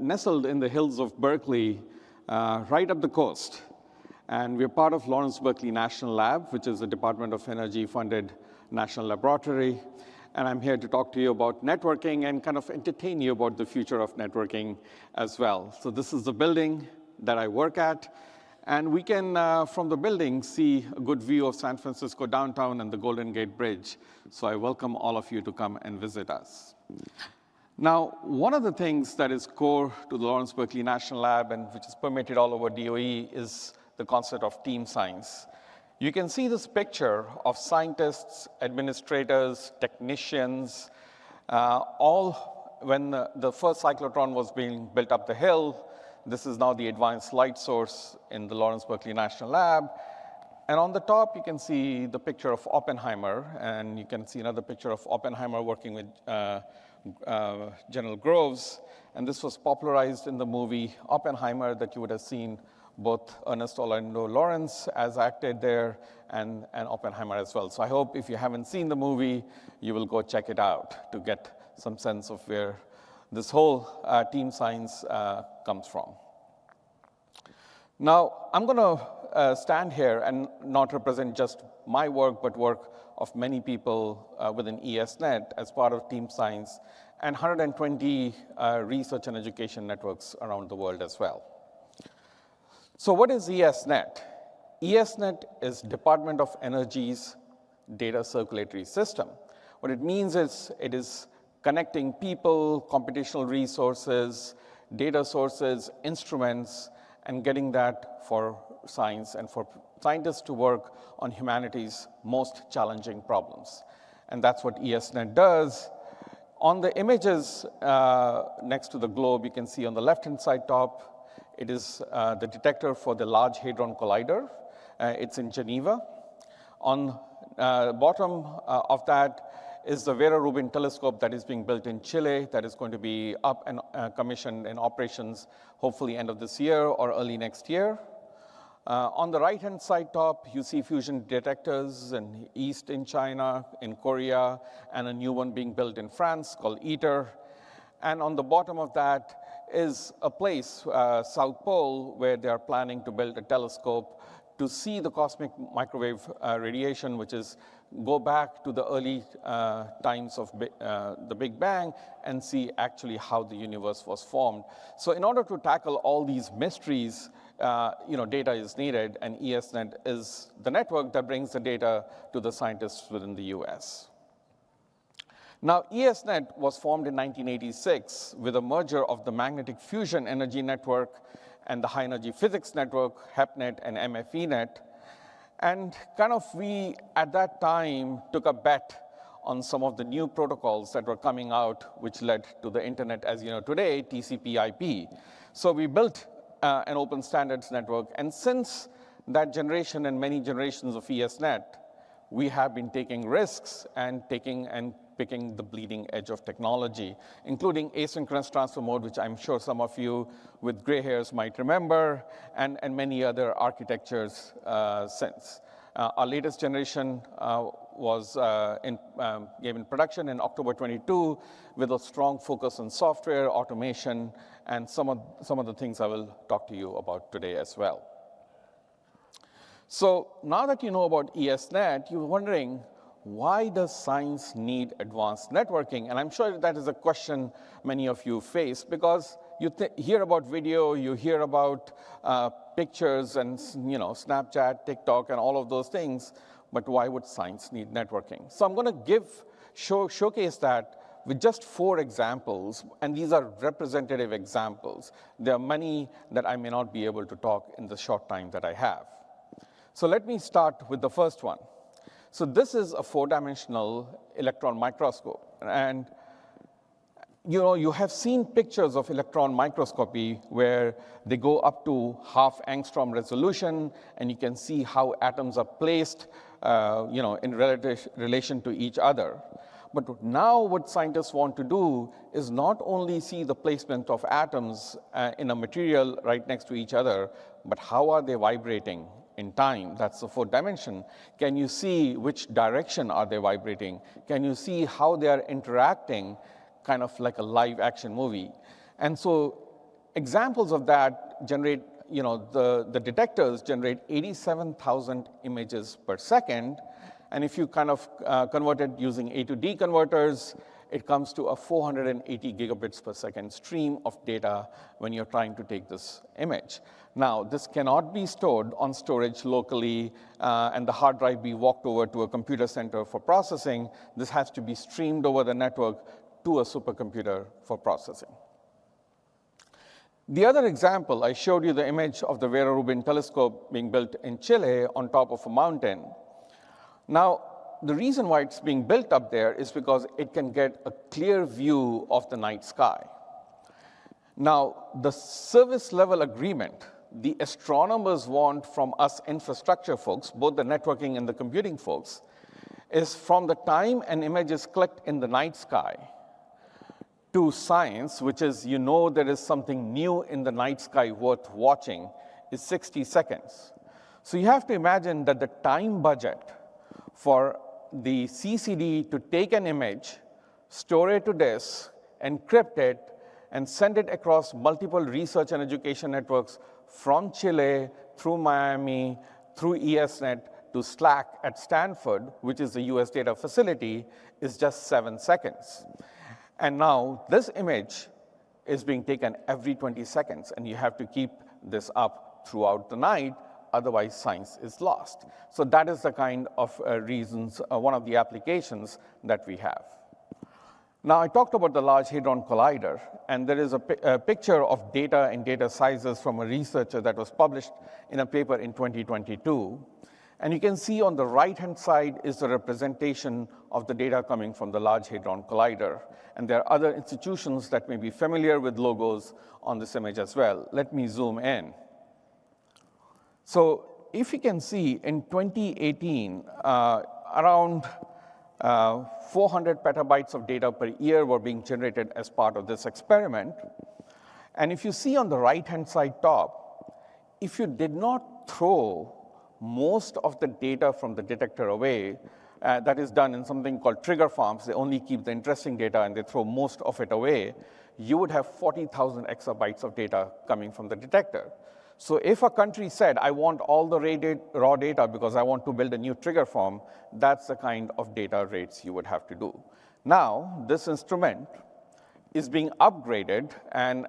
nestled in the hills of Berkeley, right up the coast. And we're part of Lawrence Berkeley National Lab, which is a Department of Energy-funded national laboratory. And I'm here to talk to you about networking and kind of entertain you about the future of networking as well. So this is the building that I work at. And we can, from the building, see a good view of San Francisco downtown and the Golden Gate Bridge. So I welcome all of you to come and visit us. Now, one of the things that is core to the Lawrence Berkeley National Lab and which is permeated all over DOE is the concept of team science. You can see this picture of scientists, administrators, technicians, all when the first cyclotron was being built up the hill. This is now the advanced light source in the Lawrence Berkeley National Lab. And on the top, you can see the picture of Oppenheimer, and you can see another picture of Oppenheimer working with General Groves. And this was popularized in the movie Oppenheimer that you would have seen both Ernest Orlando Lawrence as acted there and Oppenheimer as well. So I hope if you haven't seen the movie, you will go check it out to get some sense of where this whole team science comes from. Now, I'm going to stand here and not represent just my work, but work of many people within ESNet as part of team science and 120 research and education networks around the world as well. So what is ESNet? ESNet is Department of Energy's data circulatory system. What it means is it is connecting people, computational resources, data sources, instruments, and getting that for science and for scientists to work on humanity's most challenging problems. And that's what ESNet does. On the images next to the globe, you can see on the left-hand side top, it is the detector for the Large Hadron Collider. It's in Geneva. On the bottom of that is the Vera Rubin telescope that is being built in Chile that is going to be up and commissioned in operations hopefully end of this year or early next year. On the right-hand side top, you see fusion detectors in East in China, in Korea, and a new one being built in France called ITER. And on the bottom of that is a place, South Pole, where they are planning to build a telescope to see the cosmic microwave radiation, which is go back to the early times of the Big Bang and see actually how the universe was formed. So in order to tackle all these mysteries, data is needed, and ESNet is the network that brings the data to the scientists within the US. Now, ESNet was formed in 1986 with a merger of the Magnetic Fusion Energy Network and the High Energy Physics Network, HEPNet and MFENet. And we, at that time, took a bet on some of the new protocols that were coming out, which led to the internet as you know today, TCP/IP. So we built an open standards network. And since that generation and many generations of ESNet, we have been taking risks and picking the bleeding edge of technology, including asynchronous transfer mode, which I'm sure some of you with gray hairs might remember, and many other architectures since. Our latest generation was gave in production in October 22 with a strong focus on software, automation, and some of the things I will talk to you about today as well. So now that you know about ESNet, you're wondering, why does science need advanced networking? And I'm sure that is a question many of you face, because you hear about video, you hear about pictures and Snapchat, TikTok, and all of those things, but why would science need networking? So I'm going to showcase that with just 4 examples, and these are representative examples. There are many that I may not be able to talk in the short time that I have. So let me start with the first one. So this is a 4-dimensional electron microscope. And you have seen pictures of electron microscopy where they go up to half angstrom resolution, and you can see how atoms are placed in relation to each other. But now what scientists want to do is not only see the placement of atoms in a material right next to each other, but how are they vibrating in time? That's the 4th dimension. Can you see which direction are they vibrating? Can you see how they are interacting, kind of like a live action movie? And so examples of that generate, the detectors generate 87,000 images per second. And if you kind of convert it using A to D converters, it comes to a 480 gigabits per second stream of data when you're trying to take this image. Now, this cannot be stored on storage locally and the hard drive be walked over to a computer center for processing. This has to be streamed over the network to a supercomputer for processing. The other example, I showed you the image of the Vera Rubin telescope being built in Chile on top of a mountain. Now, the reason why it's being built up there is because it can get a clear view of the night sky. Now, the service level agreement the astronomers want from us infrastructure folks, both the networking and the computing folks, is from the time an image is clicked in the night sky to science, which is there is something new in the night sky worth watching, is 60 seconds. So you have to imagine that the time budget for the CCD to take an image, store it to disk, encrypt it, and send it across multiple research and education networks from Chile, through Miami, through ESNet, to SLAC at Stanford, which is the US data facility, is just 7 seconds. And now this image is being taken every 20 seconds, and you have to keep this up throughout the night, otherwise science is lost. So that is the kind of reasons, one of the applications that we have. Now, I talked about the Large Hadron Collider, and there is a picture of data and data sizes from a researcher that was published in a paper in 2022. And you can see on the right-hand side is the representation of the data coming from the Large Hadron Collider. And there are other institutions that may be familiar with logos on this image as well. Let me zoom in. So if you can see, in 2018, around 400 petabytes of data per year were being generated as part of this experiment. And if you see on the right-hand side top, if you did not throw most of the data from the detector away, that is done in something called trigger farms. They only keep the interesting data and they throw most of it away. You would have 40,000 exabytes of data coming from the detector. So if a country said, I want all the raw data because I want to build a new trigger farm, that's the kind of data rates you would have to do. Now, this instrument is being upgraded, and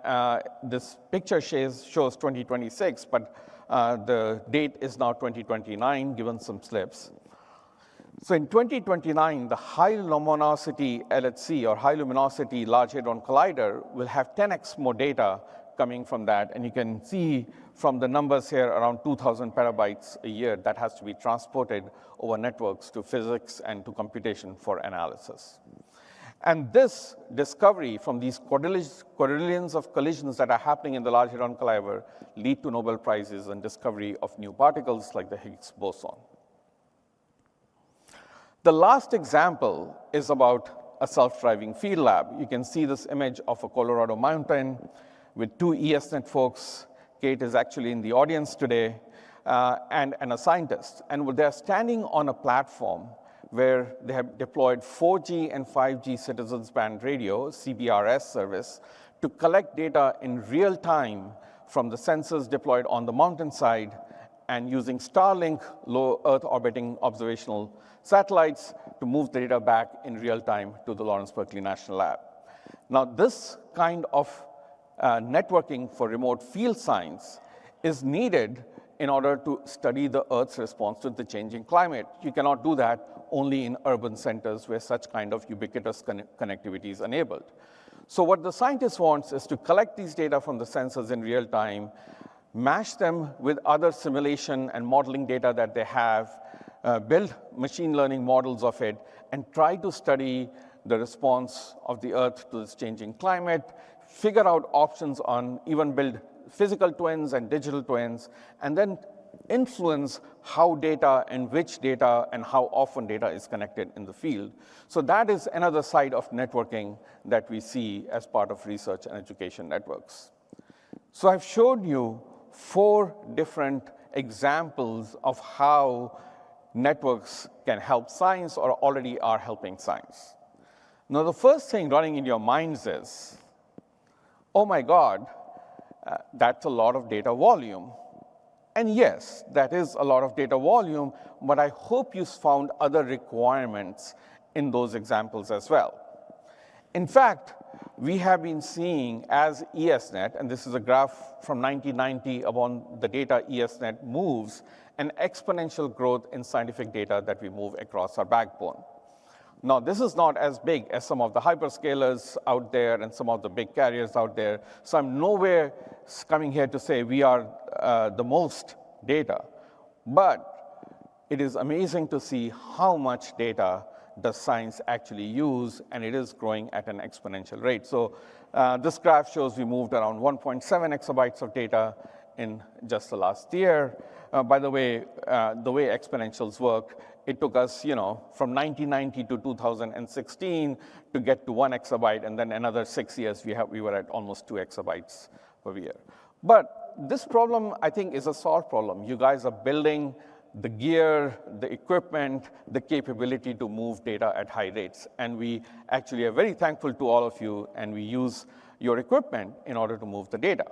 this picture shows 2026, but the date is now 2029, given some slips. So in 2029, the high luminosity LHC, or high luminosity Large Hadron Collider, will have 10x more data coming from that. And you can see from the numbers here, around 2,000 petabytes a year that has to be transported over networks to physics and to computation for analysis. And this discovery from these quadrillions of collisions that are happening in the Large Hadron Collider lead to Nobel Prizes and discovery of new particles like the Higgs boson. The last example is about a self-driving field lab. You can see this image of a Colorado mountain with two ESNet folks. Kate is actually in the audience today, and a scientist. And they're standing on a platform where they have deployed 4G and 5G citizens band radio, CBRS service, to collect data in real time from the sensors deployed on the mountainside and using Starlink low Earth orbiting observational satellites to move the data back in real time to the Lawrence Berkeley National Lab. Now, this kind of networking for remote field science is needed in order to study the Earth's response to the changing climate. You cannot do that only in urban centers where such kind of ubiquitous connectivity is enabled. So what the scientist wants is to collect these data from the sensors in real time, mash them with other simulation and modeling data that they have, build machine learning models of it, and try to study the response of the Earth to this changing climate, figure out options on even build physical twins and digital twins, and then influence how data and which data and how often data is connected in the field. So that is another side of networking that we see as part of research and education networks. So I've showed you 4 different examples of how networks can help science or already are helping science. Now, the first thing running in your minds is, oh my God, that's a lot of data volume. And yes, that is a lot of data volume, but I hope you found other requirements in those examples as well. In fact, we have been seeing as ESNet, and this is a graph from 1990 about the data ESNet moves, an exponential growth in scientific data that we move across our backbone. Now, this is not as big as some of the hyperscalers out there and some of the big carriers out there. So I'm nowhere coming here to say we are the most data. But it is amazing to see how much data does science actually use, and it is growing at an exponential rate. So this graph shows we moved around 1.7 exabytes of data in just the last year. By the way exponentials work, it took us, from 1990 to 2016 to get to 1 exabyte, and then another 6 years we were at almost 2 exabytes per year. But this problem, I think, is a solved problem. You guys are building the gear, the equipment, the capability to move data at high rates. And we actually are very thankful to all of you, and we use your equipment in order to move the data.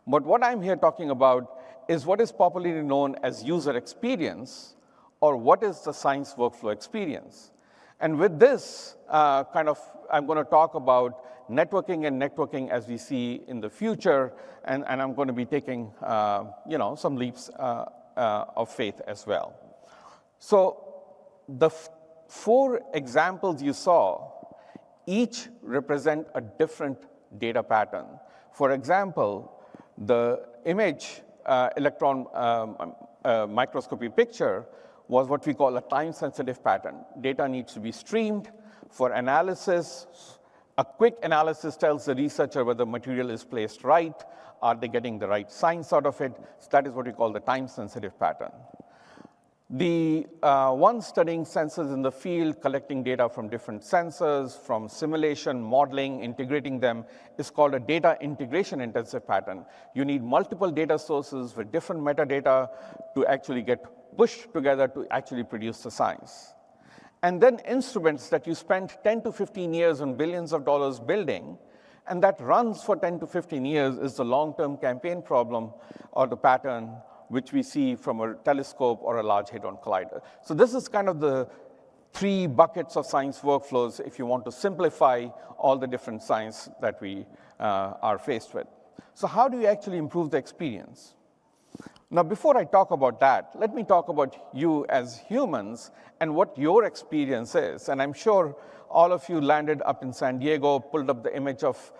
But what I'm here talking about is what is popularly known as user experience, or what is the science workflow experience. And with this, I'm going to talk about networking as we see in the future, and I'm going to be taking some leaps of faith as well. So the 4 examples you saw, each represent a different data pattern. For example, the image electron microscopy picture was what we call a time-sensitive pattern. Data needs to be streamed for analysis. A quick analysis tells the researcher whether material is placed right, are they getting the right science out of it. So that is what we call the time-sensitive pattern. The one studying sensors in the field, collecting data from different sensors, from simulation, modeling, integrating them, is called a data integration intensive pattern. You need multiple data sources with different metadata to actually get pushed together to actually produce the science. And then instruments that you spend 10 to 15 years and billions of dollars building, and that runs for 10 to 15 years is the long-term campaign problem or the pattern which we see from a telescope or a Large Hadron Collider. So this is kind of the 3 buckets of science workflows if you want to simplify all the different science that we are faced with. So how do you actually improve the experience? Now, before I talk about that, let me talk about you as humans and what your experience is. And I'm sure all of you landed up in San Diego, pulled up the image of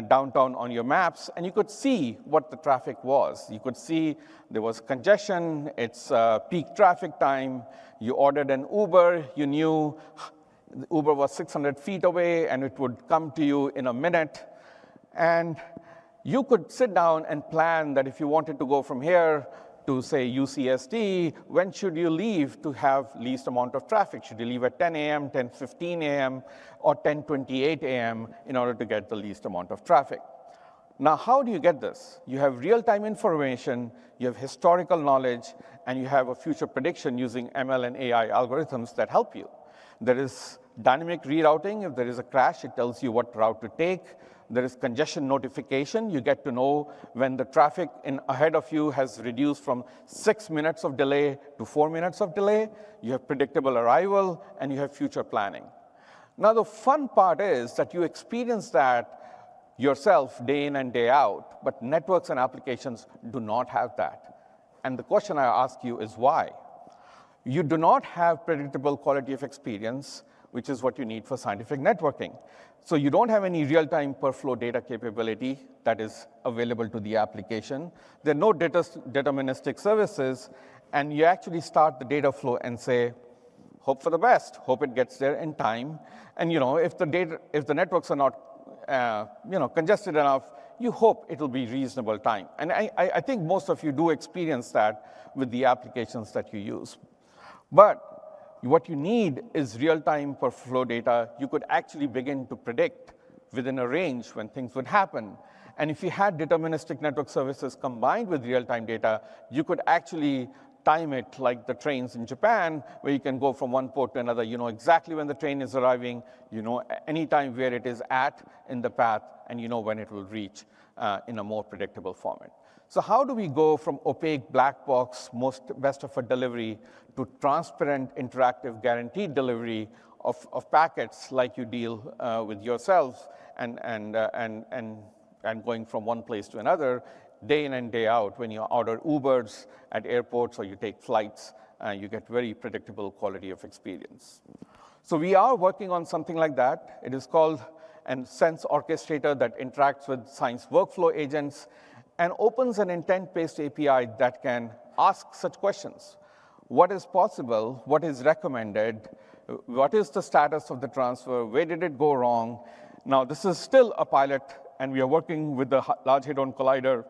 downtown on your maps, and you could see what the traffic was. You could see there was congestion, it's peak traffic time. You ordered an Uber, you knew the Uber was 600 feet away and it would come to you in a minute. And you could sit down and plan that if you wanted to go from here to, say, UCSD, when should you leave to have least amount of traffic? Should you leave at 10 a.m., 10:15 a.m., or 10:28 a.m. in order to get the least amount of traffic? Now, how do you get this? You have real-time information, you have historical knowledge, and you have a future prediction using ML and AI algorithms that help you. There is dynamic rerouting. If there is a crash, it tells you what route to take. There is congestion notification. You get to know when the traffic ahead of you has reduced from 6 minutes of delay to 4 minutes of delay. You have predictable arrival, and you have future planning. Now, the fun part is that you experience that yourself day in and day out, but networks and applications do not have that. And the question I ask you is why? You do not have predictable quality of experience, which is what you need for scientific networking. So you don't have any real-time per-flow data capability that is available to the application. There are no deterministic services, and you actually start the data flow and say, hope for the best, hope it gets there in time. And if the networks are not congested enough, you hope it'll be reasonable time. And I think most of you do experience that with the applications that you use. But what you need is real-time per flow data. You could actually begin to predict within a range when things would happen. And if you had deterministic network services combined with real-time data, you could actually time it like the trains in Japan, where you can go from one port to another. You know exactly when the train is arriving. You know any time where it is at in the path, and you know when it will reach in a more predictable format. So how do we go from opaque black box, best effort delivery, to transparent, interactive, guaranteed delivery of packets like you deal with yourselves and going from one place to another, day in and day out? When you order Ubers at airports or you take flights, you get very predictable quality of experience. So we are working on something like that. It is called a sense orchestrator that interacts with science workflow agents and opens an intent-based API that can ask such questions. What is possible? What is recommended? What is the status of the transfer? Where did it go wrong? Now, this is still a pilot, and we are working with the Large Hadron Collider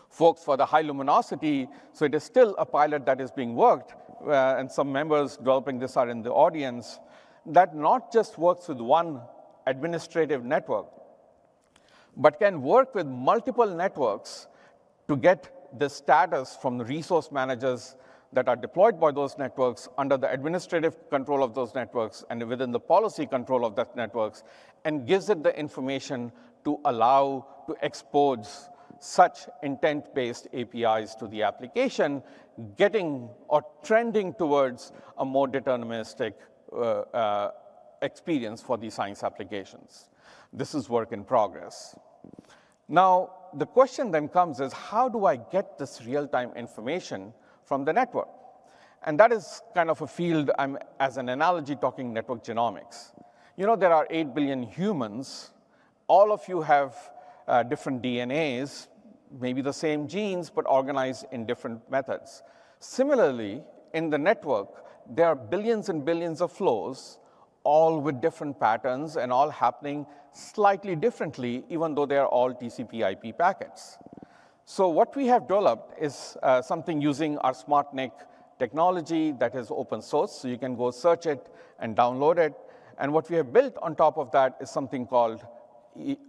folks for the high luminosity, so it is still a pilot that is being worked, and some members developing this are in the audience, that not just works with one administrative network, but can work with multiple networks to get the status from the resource managers that are deployed by those networks under the administrative control of those networks and within the policy control of that networks, and gives it the information to allow to expose such intent-based APIs to the application, getting or trending towards a more deterministic experience for these science applications. This is work in progress. Now, the question then comes is, how do I get this real-time information from the network? And that is kind of a field I'm, as an analogy, talking network genomics. you know, there are 8 billion humans. All of you have different DNAs, maybe the same genes, but organized in different methods. Similarly, in the network, there are billions and billions of flows, all with different patterns and all happening slightly differently, even though they are all TCP/IP packets. So what we have developed is something using our SmartNIC technology that is open source, so you can go search it and download it. And what we have built on top of that is something called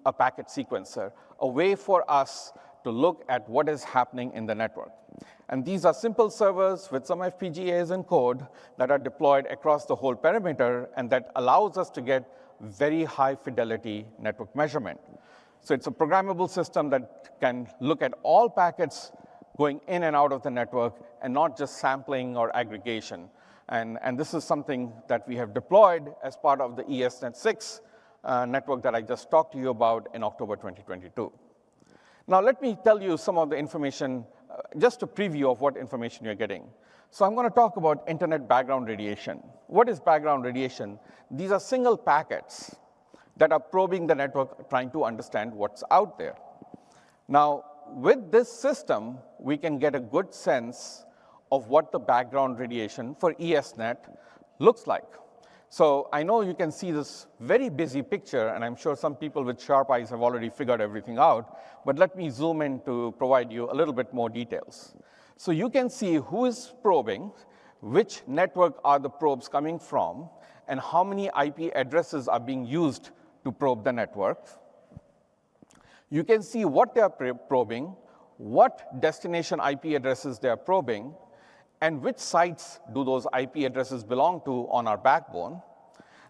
a packet sequencer, a way for us to look at what is happening in the network. And these are simple servers with some FPGAs and code that are deployed across the whole perimeter, and that allows us to get very high fidelity network measurement. So it's a programmable system that can look at all packets going in and out of the network and not just sampling or aggregation. And this is something that we have deployed as part of the ESNet 6 network that I just talked to you about in October 2022. Now let me tell you some of the information, just a preview of what information you're getting. So I'm going to talk about internet background radiation. What is background radiation? These are single packets that are probing the network, trying to understand what's out there. Now, with this system, we can get a good sense of what the background radiation for ESNet looks like. So I know you can see this very busy picture, and I'm sure some people with sharp eyes have already figured everything out, but let me zoom in to provide you a little bit more details. So you can see who is probing, which network are the probes coming from, and how many IP addresses are being used to probe the network. You can see what they are probing, what destination IP addresses they are probing, and which sites do those IP addresses belong to on our backbone.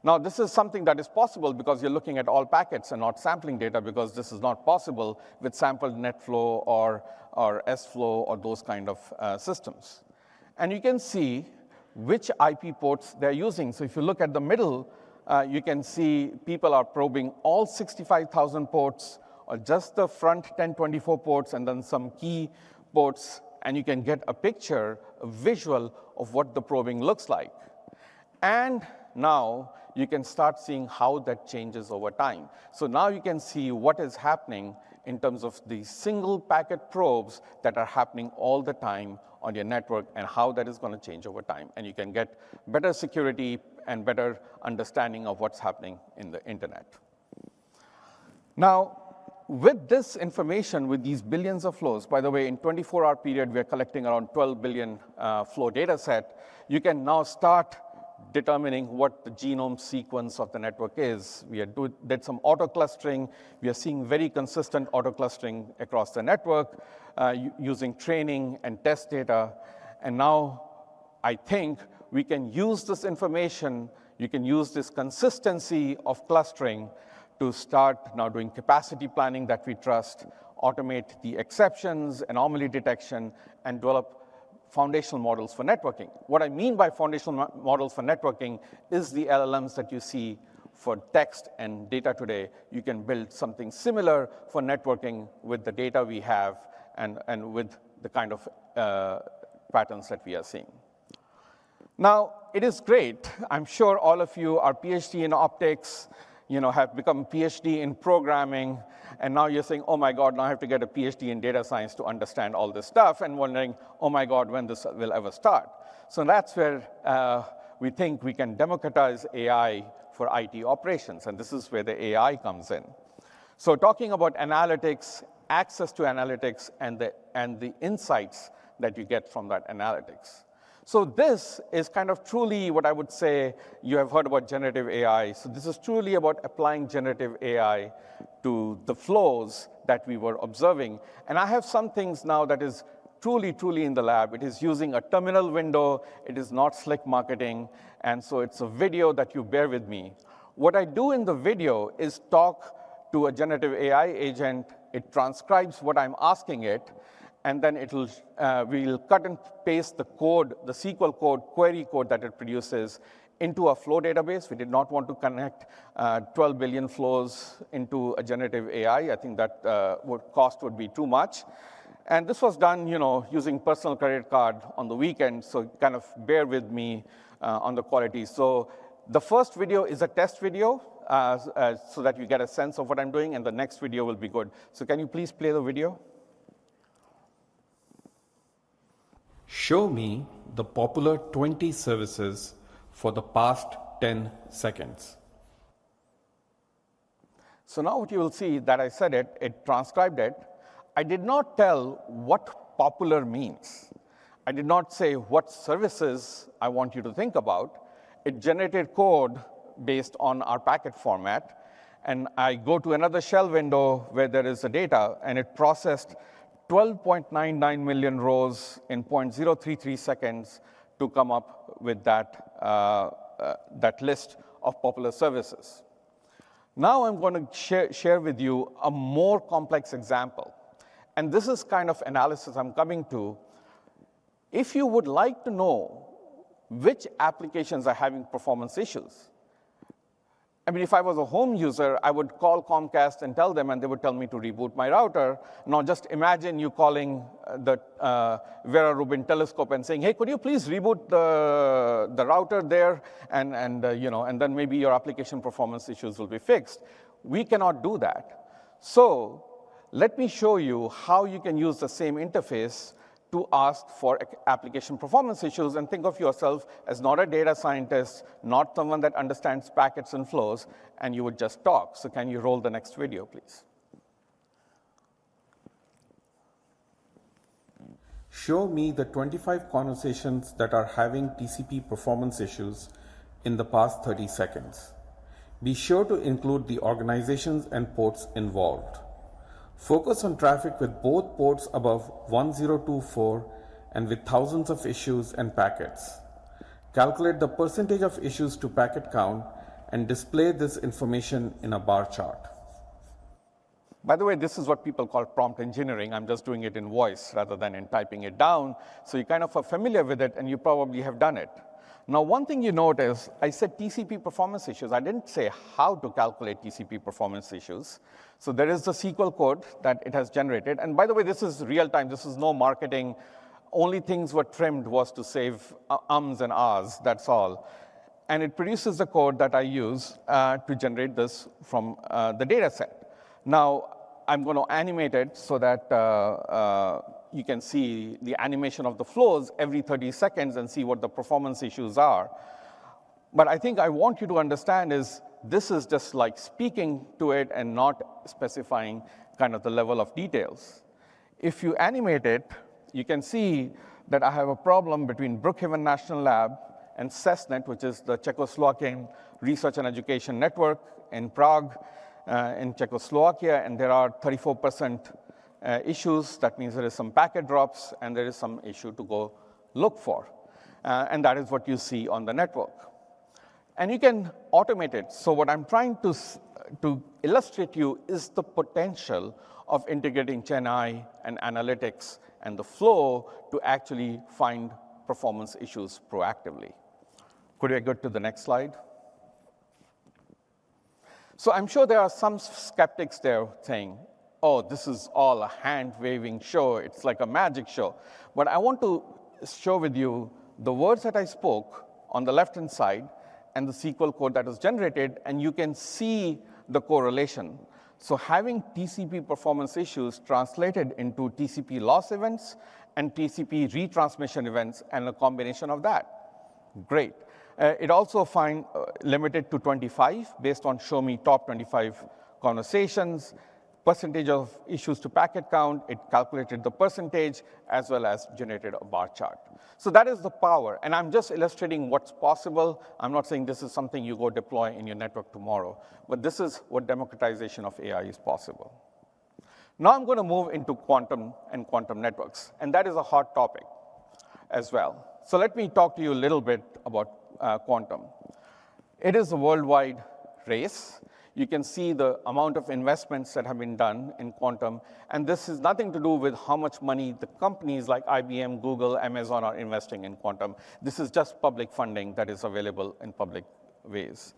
Now, this is something that is possible because you're looking at all packets and not sampling data, because this is not possible with sampled NetFlow or SFlow or those kind of systems. And you can see which IP ports they're using. So if you look at the middle, you can see people are probing all 65,000 ports, or just the front 1024 ports, and then some key ports, and you can get a picture, a visual of what the probing looks like. And now you can start seeing how that changes over time. So now you can see what is happening in terms of the single packet probes that are happening all the time on your network, and how that is going to change over time. And you can get better security and better understanding of what's happening in the internet. Now, with this information, with these billions of flows, by the way, in 24-hour period, we're collecting around 12 billion flow data set, you can now start determining what the genome sequence of the network is. We did some auto-clustering. We are seeing very consistent auto-clustering across the network using training and test data. And now I think we can use this information, you can use this consistency of clustering to start now doing capacity planning that we trust, automate the exceptions, anomaly detection, and develop foundational models for networking. What I mean by foundational models for networking is the LLMs that you see for text and data today. You can build something similar for networking with the data we have and with the kind of patterns that we are seeing. Now, it is great. I'm sure all of you are PhD in optics, have become PhD in programming, and now you're saying, oh my God, now I have to get a PhD in data science to understand all this stuff, and wondering, oh my God, when this will ever start. So that's where we think we can democratize AI for IT operations, and this is where the AI comes in. So talking about analytics, access to analytics, and the insights that you get from that analytics. So this is kind of truly what I would say, you have heard about generative AI. So this is truly about applying generative AI to the flows that we were observing. And I have some things now that is truly, truly in the lab. It is using a terminal window. It is not slick marketing. And so it's a video that you bear with me. What I do in the video is talk to a generative AI agent. It transcribes what I'm asking it. And then we'll cut and paste the code, the SQL code, query code that it produces into a flow database. We did not want to connect 12 billion flows into a generative AI. I think that cost would be too much. And this was done, using personal credit card on the weekend, so kind of bear with me on the quality. So The first video is a test video so that you get a sense of what I'm doing, and the next video will be good. So can you please play the video? Show me the popular 20 services for the past 10 seconds. So now what you will see that I said it, it transcribed it. I did not tell what popular means. I did not say what services I want you to think about. It generated code based on our packet format. And I go to another shell window where there is the data, and it processed 12.99 million rows in 0.033 seconds to come up with that, that list of popular services. Now I'm going to share with you a more complex example. And this is kind of analysis I'm coming to. If you would like to know which applications are having performance issues, I mean, if I was a home user, I would call Comcast and tell them, and they would tell me to reboot my router. Now, just imagine you calling the Vera Rubin telescope and saying, hey, could you please reboot the router there? And then maybe your application performance issues will be fixed. We cannot do that. So let me show you how you can use the same interface to ask for application performance issues, and think of yourself as not a data scientist, not someone that understands packets and flows, and you would just talk. So can you roll the next video, please? Show me the 25 conversations that are having TCP performance issues in the past 30 seconds. Be sure to include the organizations and ports involved. Focus on traffic with both ports above 1024 and with thousands of issues and packets. Calculate the percentage of issues to packet count and display this information in a bar chart. By the way, this is what people call prompt engineering. I'm just doing it in voice rather than in typing it down. So you kind of are familiar with it, and you probably have done it. Now, one thing you notice, I said TCP performance issues. I didn't say how to calculate TCP performance issues. So there is the SQL code that it has generated. And by the way, this is real time. This is no marketing. Only things were trimmed was to save ums and ahs. That's all. And it produces the code that I use to generate this from the data set. Now, I'm going to animate it so that you can see the animation of the flows every 30 seconds and see what the performance issues are. But I think I want you to understand is this is just like speaking to it and not specifying kind of the level of details. If you animate it, you can see that I have a problem between Brookhaven National Lab and CESNET, which is the Czechoslovakian Research and Education Network in Prague, in Czechoslovakia, and there are 34% issues. That means there is some packet drops, and there is some issue to go look for. And that is what you see on the network. And you can automate it. So what I'm trying to illustrate you is the potential of integrating GenAI and analytics and the flow to actually find performance issues proactively. Could we go to the next slide? So I'm sure there are some skeptics there saying, oh, this is all a hand-waving show. It's like a magic show. But I want to show with you the words that I spoke on the left-hand side and the SQL code that was generated, and you can see the correlation. So having TCP performance issues translated into TCP loss events and TCP retransmission events and a combination of that. Great. It also find limited to 25 based on show me top 25 conversations, percentage of issues to packet count. It calculated the percentage as well as generated a bar chart. So that is the power. And I'm just illustrating what's possible. I'm not saying this is something you go deploy in your network tomorrow. But this is what democratization of AI is possible. Now I'm going to move into quantum and quantum networks. And that is a hot topic as well. So let me talk to you a little bit about quantum. It is a worldwide race. You can see the amount of investments that have been done in quantum. And this has nothing to do with how much money the companies like IBM, Google, Amazon are investing in quantum. This is just public funding that is available in public ways.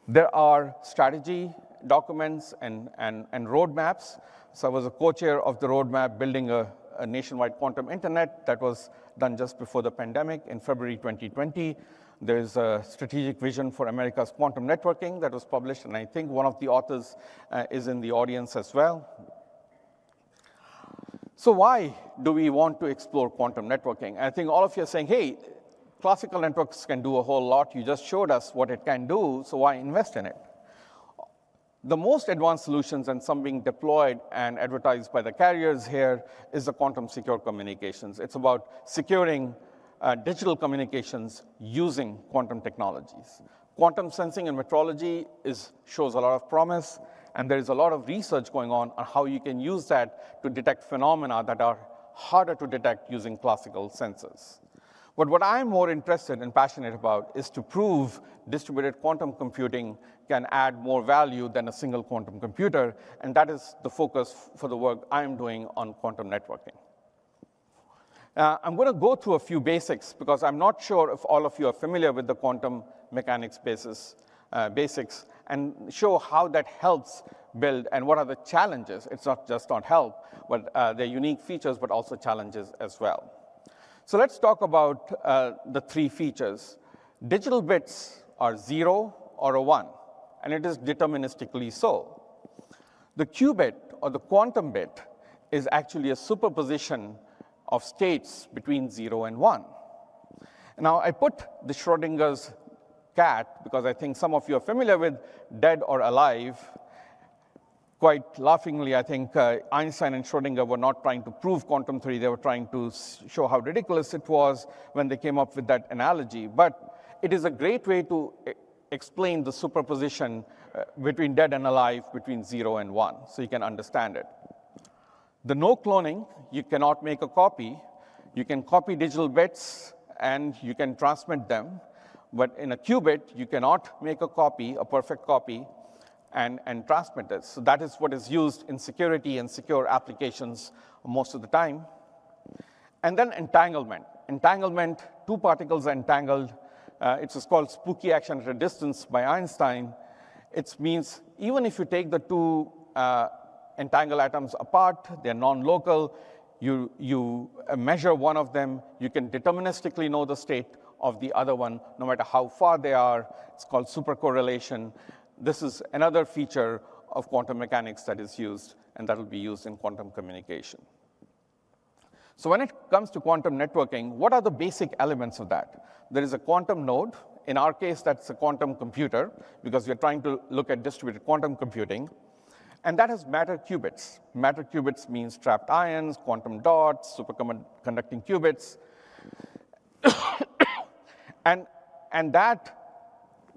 There are strategy documents and roadmaps. So I was a co-chair of the roadmap building a nationwide quantum internet that was done just before the pandemic in February 2020. There's a strategic vision for America's quantum networking that was published, and I think one of the authors is in the audience as well. So why do we want to explore quantum networking? I think all of you are saying, hey, classical networks can do a whole lot. You just showed us what it can do, so why invest in it? The most advanced solutions, and some being deployed and advertised by the carriers here, is the quantum secure communications. It's about securing digital communications using quantum technologies. Quantum sensing and metrology shows a lot of promise, and there is a lot of research going on how you can use that to detect phenomena that are harder to detect using classical sensors. But what I'm more interested and passionate about is to prove distributed quantum computing can add more value than a single quantum computer, and that is the focus for the work I'm doing on quantum networking. I'm going to go through a few basics because I'm not sure if all of you are familiar with the quantum mechanics basics, and show how that helps build and what are the challenges. It's not just not help, but they're unique features, but also challenges as well. So let's talk about the three features. Digital bits are 0 or a 1, and it is deterministically so. The qubit, or the quantum bit, is actually a superposition of states between 0 and 1. Now, I put the Schrodinger's cat, because I think some of you are familiar with dead or alive. Quite laughingly, I think Einstein and Schrodinger were not trying to prove quantum theory. They were trying to show how ridiculous it was when they came up with that analogy. But it is a great way to explain the superposition between dead and alive, between 0 and 1, so you can understand it. The no cloning, you cannot make a copy. You can copy digital bits, and you can transmit them. But in a qubit, you cannot make a copy, a perfect copy, and transmit it. So that is what is used in security and secure applications most of the time. And then entanglement. Entanglement, two particles are entangled. It's called spooky action at a distance by Einstein. It means even if you take the two entangled atoms apart, they're non-local, you measure one of them, you can deterministically know the state of the other one, no matter how far they are. It's called supercorrelation. This is another feature of quantum mechanics that is used, and that will be used in quantum communication. So when it comes to quantum networking, what are the basic elements of that? There is a quantum node. In our case, that's a quantum computer, because we're trying to look at distributed quantum computing. And that has matter qubits. Matter qubits means trapped ions, quantum dots, superconducting qubits. And that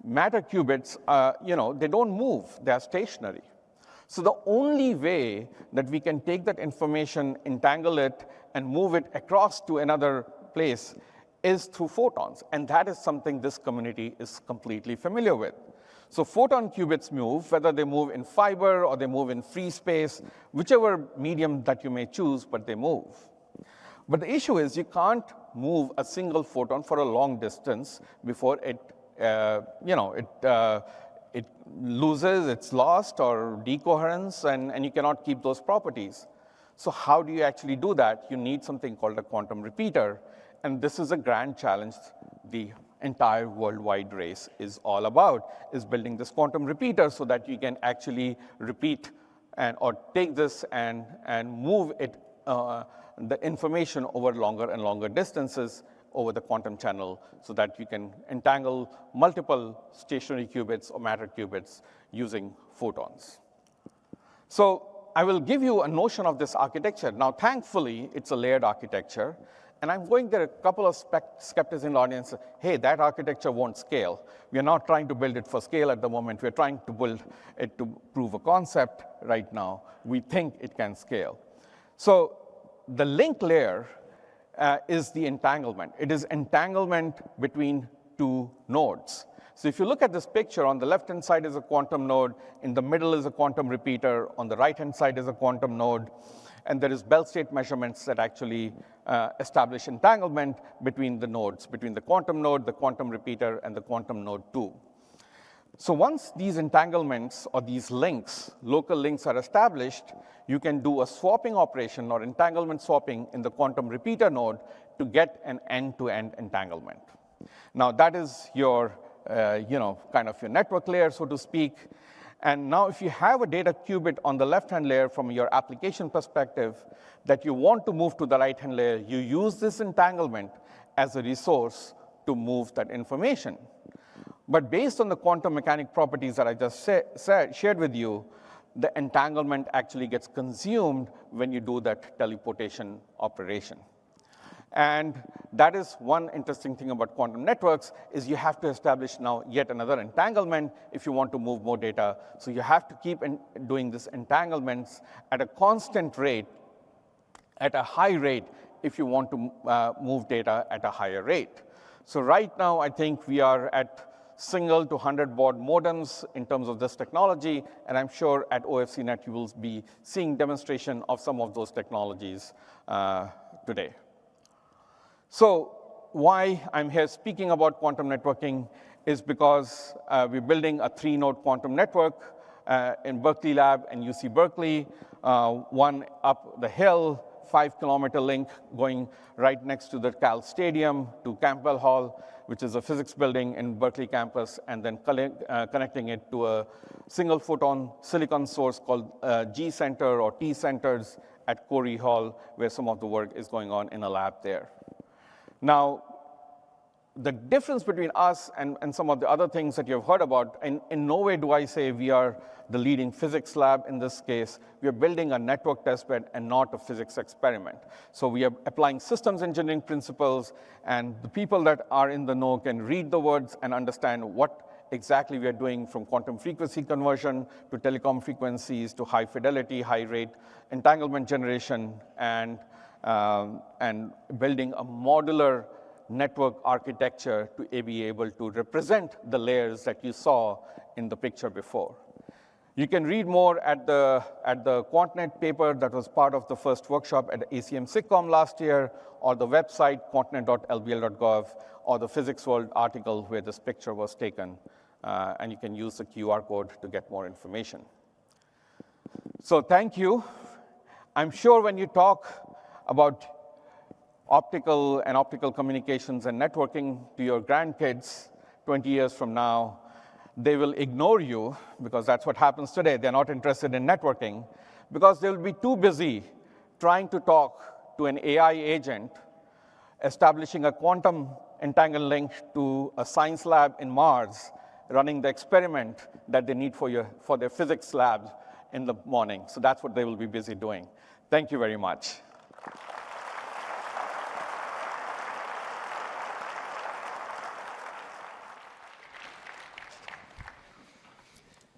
matter qubits, they don't move. They are stationary. So the only way that we can take that information, entangle it, and move it across to another place is through photons. And that is something this community is completely familiar with. So photon qubits move, whether they move in fiber or they move in free space, whichever medium that you may choose, but they move. But the issue is you can't move a single photon for a long distance before it loses, it's lost, or decoherence, and you cannot keep those properties. So how do you actually do that? You need something called a quantum repeater, and this is a grand challenge the entire worldwide race is all about, is building this quantum repeater so that you can actually repeat or take this and move it, the information over longer and longer distances over the quantum channel so that you can entangle multiple stationary qubits or matter qubits using photons. So I will give you a notion of this architecture. Now, thankfully, it's a layered architecture. And I'm going there, a couple of skeptics in the audience, hey, that architecture won't scale. We are not trying to build it for scale at the moment. We're trying to build it to prove a concept right now. We think it can scale. So the link layer is the entanglement. It is entanglement between two nodes. So if you look at this picture, on the left-hand side is a quantum node, in the middle is a quantum repeater, on the right-hand side is a quantum node, and there is Bell state measurements that actually establish entanglement between the nodes, between the quantum node, the quantum repeater, and the quantum node 2. So once these entanglements or these links, local links are established, you can do a swapping operation or entanglement swapping in the quantum repeater node to get an end-to-end entanglement. Now that is your, kind of your network layer, so to speak. And now if you have a data qubit on the left-hand layer from your application perspective that you want to move to the right-hand layer, you use this entanglement as a resource to move that information. But based on the quantum mechanic properties that I just shared with you, the entanglement actually gets consumed when you do that teleportation operation. And that is one interesting thing about quantum networks, is you have to establish now yet another entanglement if you want to move more data. So you have to keep doing this entanglements at a constant rate, at a high rate, if you want to move data at a higher rate. So right now, I think we are at single to 100 baud modems in terms of this technology, and I'm sure at OFCnet you will be seeing demonstration of some of those technologies today. So why I'm here speaking about quantum networking is because we're building a 3-node quantum network in Berkeley Lab and UC Berkeley, one up the hill, 5-kilometer link going right next to the Cal Stadium to Campbell Hall, which is a physics building in Berkeley campus, and then connecting it to a single photon silicon source called G Center or T Centers at Corey Hall, where some of the work is going on in a lab there. Now, the difference between us and some of the other things that you've heard about, in no way do I say we are the leading physics lab in this case. We are building a network testbed and not a physics experiment. So we are applying systems engineering principles, and the people that are in the know can read the words and understand what exactly we are doing, from quantum frequency conversion to telecom frequencies to high fidelity, high rate entanglement generation, and building a modular network architecture to be able to represent the layers that you saw in the picture before. You can read more at the QuantNet paper that was part of the first workshop at ACM SIGCOMM last year, or the website quantnet.lbl.gov, or the Physics World article where this picture was taken. And you can use the QR code to get more information. So thank you. I'm sure when you talk about optical and optical communications and networking to your grandkids 20 years from now, they will ignore you, because that's what happens today. They're not interested in networking, because they'll be too busy trying to talk to an AI agent, establishing a quantum entangled link to a science lab in Mars, running the experiment that they need for their physics lab in the morning. So that's what they will be busy doing. Thank you very much.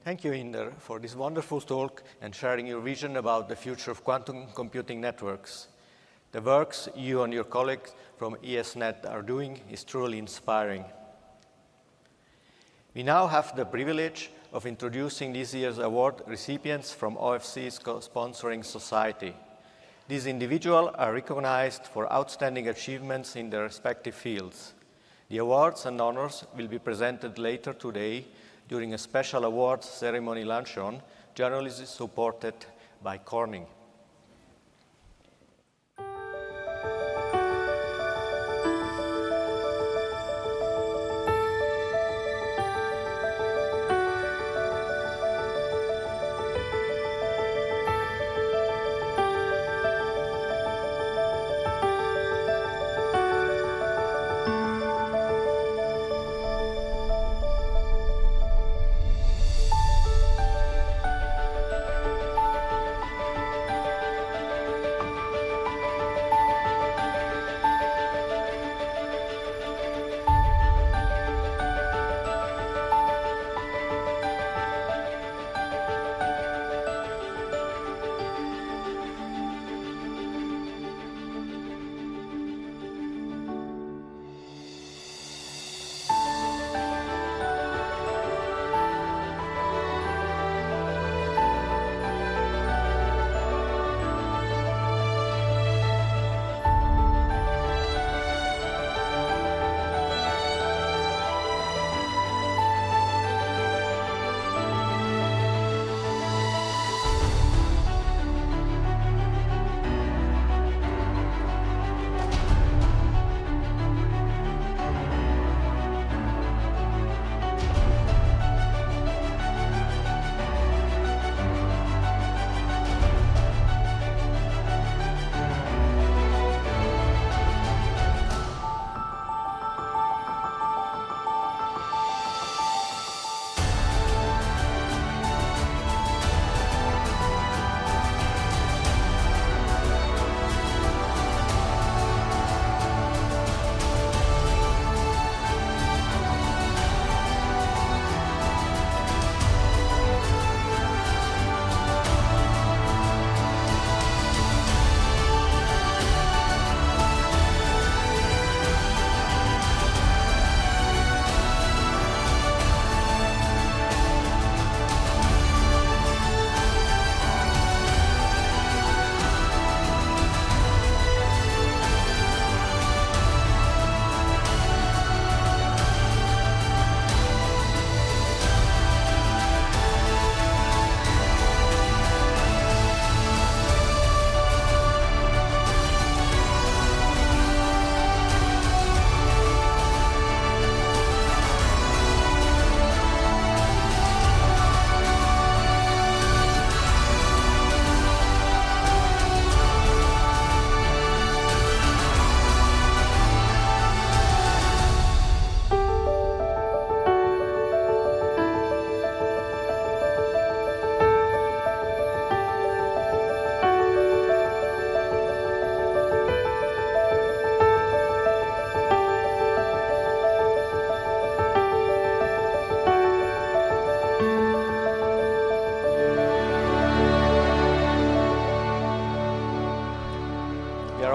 Thank you, Inder, for this wonderful talk and sharing your vision about the future of quantum computing networks. The works you and your colleagues from ESNet are doing is truly inspiring. We now have the privilege of introducing this year's award recipients from OFC's sponsoring society. These individuals are recognized for outstanding achievements in their respective fields. The awards and honors will be presented later today during a special awards ceremony luncheon, generally supported by Corning.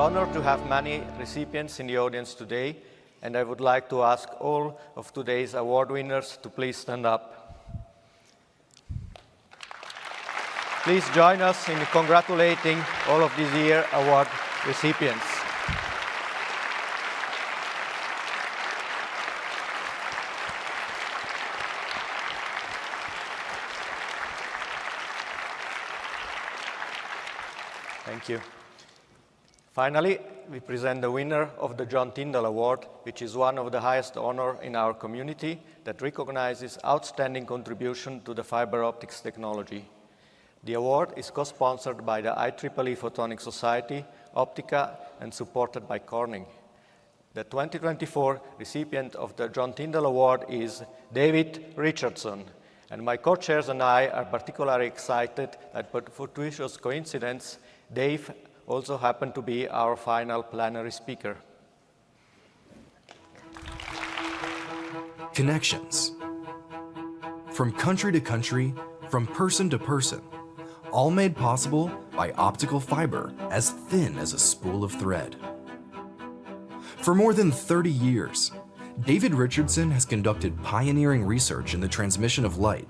honored to have many recipients in the audience today, and I would like to ask all of today's award winners to please stand up. Please join us in congratulating all of this year's award recipients. Thank you. Finally, we present the winner of the John Tyndall Award, which is one of the highest honors in our community that recognizes outstanding contribution to the fiber optics technology. The award is co-sponsored by the IEEE Photonics Society, Optica, and supported by Corning. The 2024 recipient of the John Tyndall Award is David Richardson, and my co-chairs and I are particularly excited that, by fortuitous coincidence, Dave also happened to be our final plenary speaker. Connections. From country to country, from person to person, all made possible by optical fiber as thin as a spool of thread. For more than 30 years, David Richardson has conducted pioneering research in the transmission of light,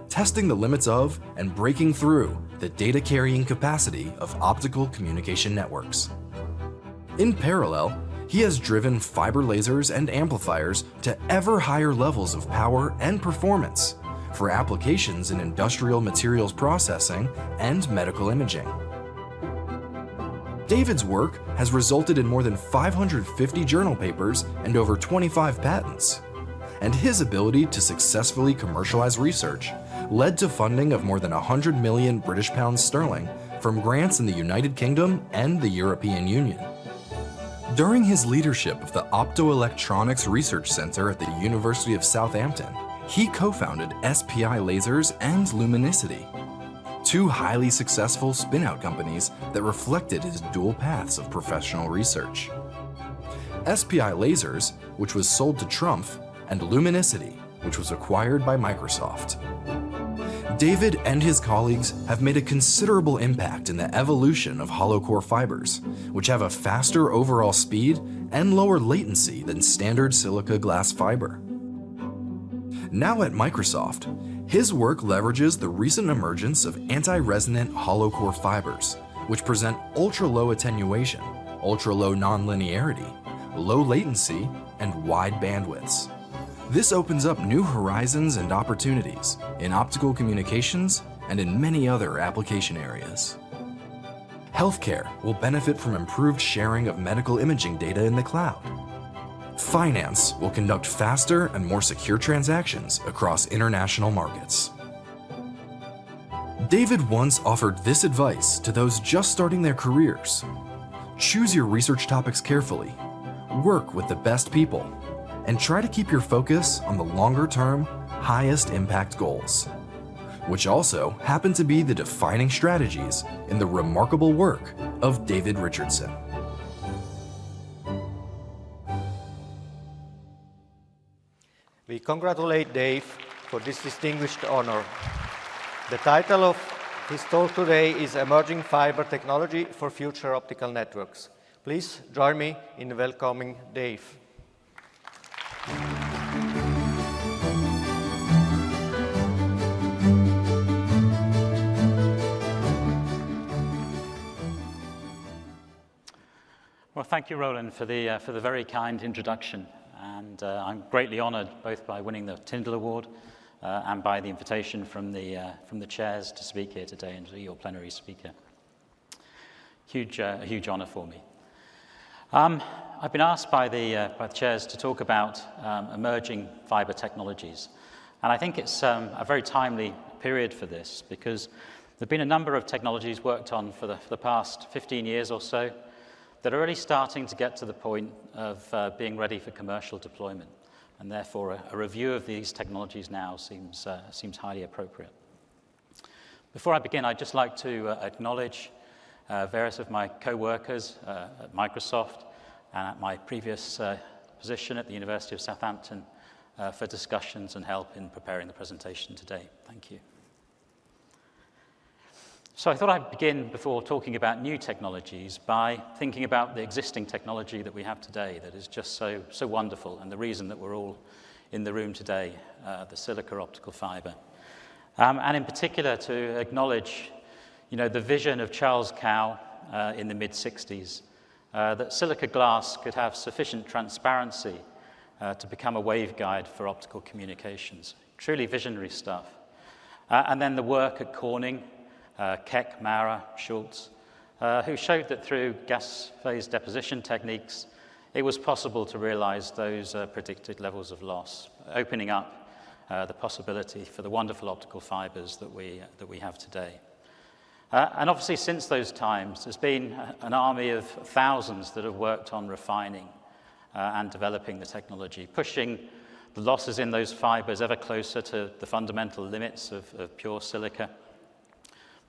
testing the limits of and breaking through the data carrying capacity of optical communication networks. In parallel, he has driven fiber lasers and amplifiers to ever higher levels of power and performance for applications in industrial materials processing and medical imaging. David's work has resulted in more than 550 journal papers and over 25 patents. And his ability to successfully commercialize research led to funding of more than 100 million British pounds sterling from grants in the United Kingdom and the European Union. During his leadership of the Optoelectronics Research Center at the University of Southampton, he co-founded SPI Lasers and Luminicity, two highly successful spin-out companies that reflected his dual paths of professional research. SPI Lasers, which was sold to Trumpf, and Luminicity, which was acquired by Microsoft. David and his colleagues have made a considerable impact in the evolution of hollow core fibers, which have a faster overall speed and lower latency than standard silica glass fiber. Now at Microsoft, his work leverages the recent emergence of anti-resonant hollow core fibers, which present ultra-low attenuation, ultra-low nonlinearity, low latency, and wide bandwidths. This opens up new horizons and opportunities in optical communications and in many other application areas. Healthcare will benefit from improved sharing of medical imaging data in the cloud. Finance will conduct faster and more secure transactions across international markets. David once offered this advice to those just starting their careers. Choose your research topics carefully, work with the best people, and try to keep your focus on the longer-term, highest impact goals, which also happen to be the defining strategies in the remarkable work of David Richardson. We congratulate Dave for this distinguished honor. The title of his talk today is Emerging Fiber Technology for Future Optical Networks. Please join me in welcoming Dave. Well, thank you, Roland, for the very kind introduction. And I'm greatly honored both by winning the Tyndall Award and by the invitation from the chairs to speak here today and to be your plenary speaker. A huge honor for me. I've been asked by the chairs to talk about emerging fiber technologies. And I think it's a very timely period for this because there have been a number of technologies worked on for the past 15 years or so that are really starting to get to the point of being ready for commercial deployment. And therefore, a review of these technologies now seems highly appropriate. Before I begin, I'd just like to acknowledge various of my co-workers at Microsoft and at my previous position at the University of Southampton for discussions and help in preparing the presentation today. Thank you. So I thought I'd begin, before talking about new technologies, by thinking about the existing technology that we have today that is just so wonderful, and the reason that we're all in the room today, the silica optical fiber. And in particular to acknowledge, the vision of Charles Kao in the mid-60s, that silica glass could have sufficient transparency to become a waveguide for optical communications. Truly visionary stuff. And then the work at Corning, Keck, Maurer, Schultz, who showed that through gas phase deposition techniques, it was possible to realize those predicted levels of loss, opening up the possibility for the wonderful optical fibers that we have today. And obviously, since those times, there's been an army of thousands that have worked on refining and developing the technology, pushing the losses in those fibers ever closer to the fundamental limits of pure silica.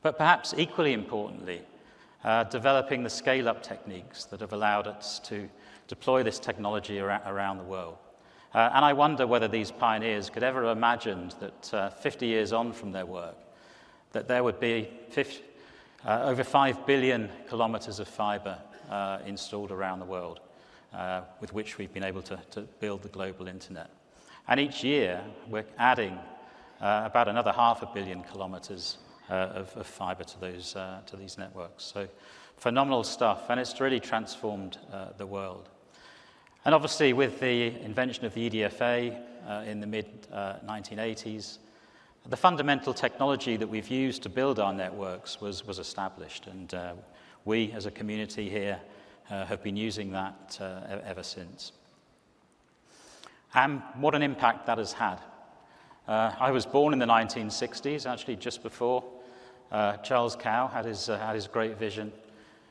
But perhaps equally importantly, developing the scale-up techniques that have allowed us to deploy this technology around the world. And I wonder whether these pioneers could ever have imagined that 50 years on from their work, that there would be over 5 billion kilometers of fiber installed around the world, with which we've been able to build the global internet. And each year, we're adding about another 500 million kilometers of fiber to these networks. So phenomenal stuff, and it's really transformed the world. And obviously, with the invention of the EDFA in the mid-1980s, the fundamental technology that we've used to build our networks was established, and we, as a community here, have been using that ever since. And what an impact that has had. I was born in the 1960s, actually just before Charles Kao had his great vision.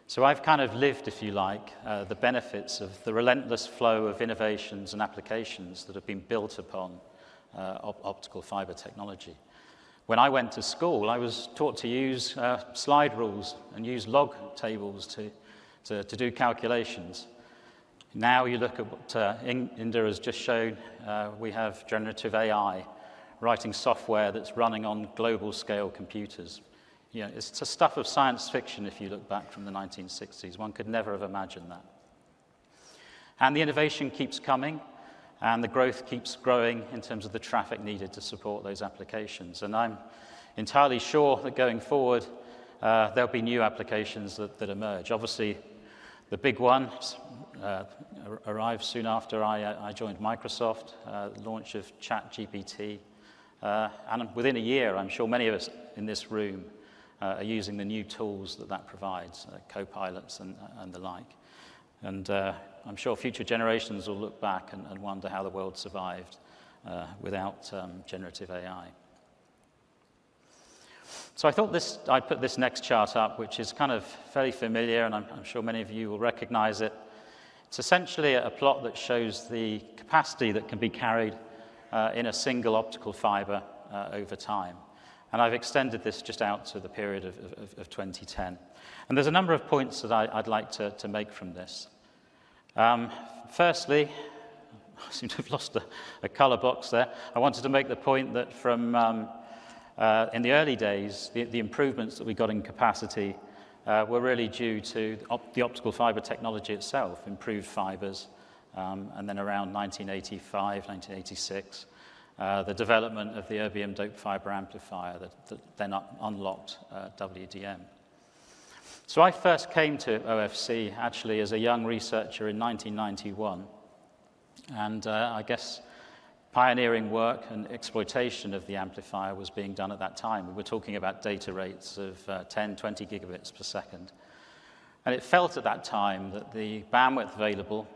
So I've kind of lived, if you like, the benefits of the relentless flow of innovations and applications that have been built upon optical fiber technology. When I went to school, I was taught to use slide rules and use log tables to do calculations. Now you look at what Inder has just shown, we have generative AI writing software that's running on global scale computers. It's the stuff of science fiction if you look back from the 1960s. One could never have imagined that. And the innovation keeps coming, and the growth keeps growing in terms of the traffic needed to support those applications. And I'm entirely sure that going forward, there'll be new applications that emerge. Obviously, the big one arrived soon after I joined Microsoft, the launch of ChatGPT. And within a year, I'm sure many of us in this room are using the new tools that provides, co-pilots and the like. And I'm sure future generations will look back and wonder how the world survived without generative AI. So I thought I'd put this next chart up, which is kind of fairly familiar, and I'm sure many of you will recognize it. It's essentially a plot that shows the capacity that can be carried in a single optical fiber over time. And I've extended this just out to the period of 2010. And there's a number of points that I'd like to make from this. Firstly, I seem to have lost a color box there. I wanted to make the point that from in the early days, the improvements that we got in capacity were really due to the optical fiber technology itself, improved fibers, and then around 1985, 1986, the development of the erbium doped fiber amplifier that then unlocked WDM. So I first came to OFC actually as a young researcher in 1991, and I guess pioneering work and exploitation of the amplifier was being done at that time. We were talking about data rates of 10, 20 gigabits per second. And it felt at that time that the bandwidth available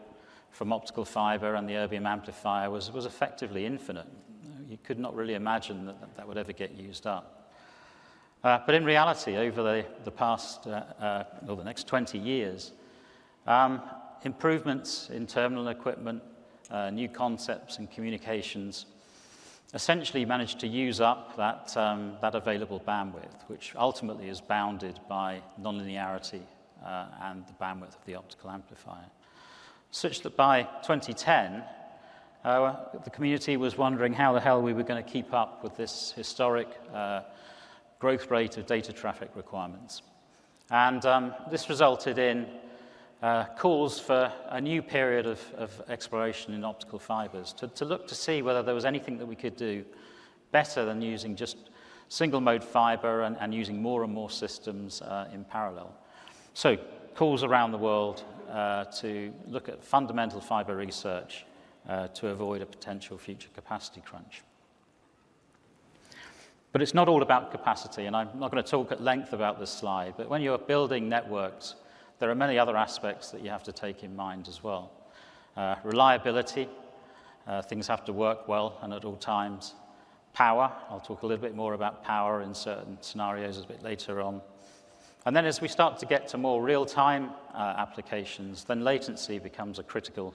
from optical fiber and the erbium amplifier was effectively infinite. You could not really imagine that would ever get used up. But in reality, over the past, the next 20 years, improvements in terminal equipment, new concepts and communications essentially managed to use up that available bandwidth, which ultimately is bounded by nonlinearity and the bandwidth of the optical amplifier. Such that by 2010, the community was wondering how the hell we were going to keep up with this historic growth rate of data traffic requirements. And this resulted in calls for a new period of exploration in optical fibers to look to see whether there was anything that we could do better than using just single-mode fiber and using more and more systems in parallel. So calls around the world to look at fundamental fiber research to avoid a potential future capacity crunch. But it's not all about capacity, and I'm not going to talk at length about this slide, but when you're building networks, there are many other aspects that you have to take in mind as well. Reliability, things have to work well and at all times. Power, I'll talk a little bit more about power in certain scenarios a bit later on. And then as we start to get to more real-time applications, then latency becomes a critical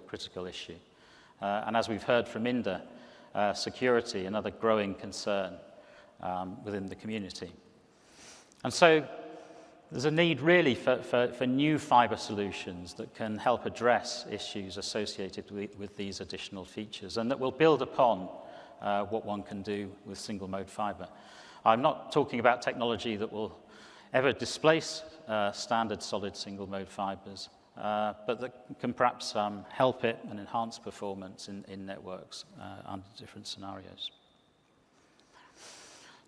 issue. And as we've heard from Inda, security, another growing concern within the community. And so there's a need really for new fiber solutions that can help address issues associated with these additional features and that will build upon what one can do with single-mode fiber. I'm not talking about technology that will ever displace standard solid single-mode fibers, but that can perhaps help it and enhance performance in networks under different scenarios.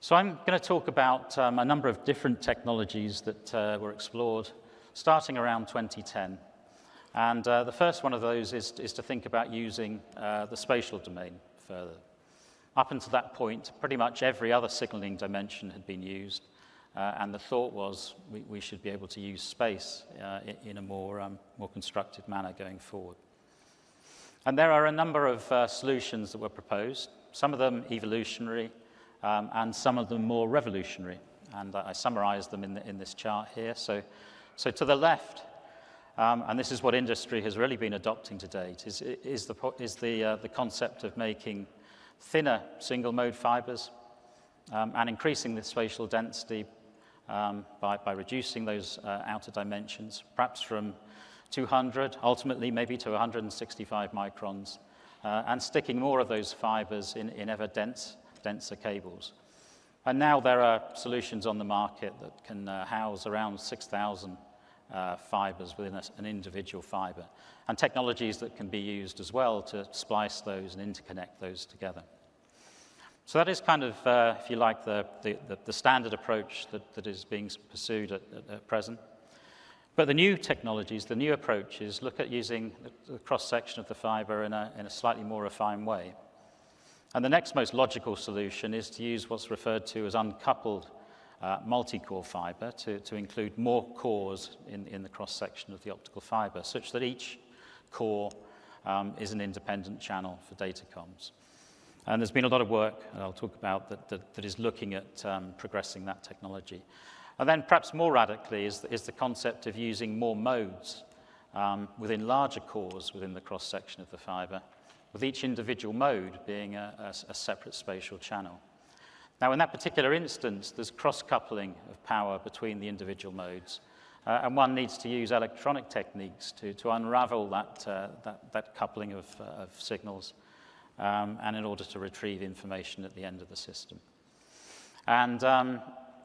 So I'm going to talk about a number of different technologies that were explored starting around 2010. And the first one of those is to think about using the spatial domain further. Up until that point, pretty much every other signaling dimension had been used, and the thought was we should be able to use space in a more constructive manner going forward. And there are a number of solutions that were proposed, some of them evolutionary, and some of them more revolutionary. And I summarized them in this chart here. So to the left, and this is what industry has really been adopting to date, is the concept of making thinner single-mode fibers and increasing the spatial density by reducing those outer dimensions, perhaps from 200, ultimately maybe to 165 microns, and sticking more of those fibers in ever denser cables. And now there are solutions on the market that can house around 6,000 fibers within an individual fiber, and technologies that can be used as well to splice those and interconnect those together. So that is kind of, if you like, the standard approach that is being pursued at present. But the new technologies, the new approaches, look at using the cross-section of the fiber in a slightly more refined way. And the next most logical solution is to use what's referred to as uncoupled multi-core fiber to include more cores in the cross-section of the optical fiber, such that each core is an independent channel for datacomms. And there's been a lot of work, and I'll talk about, that is looking at progressing that technology. And then perhaps more radically is the concept of using more modes within larger cores within the cross-section of the fiber, with each individual mode being a separate spatial channel. Now, in that particular instance, there's cross-coupling of power between the individual modes, and one needs to use electronic techniques to unravel that coupling of signals, and in order to retrieve information at the end of the system. And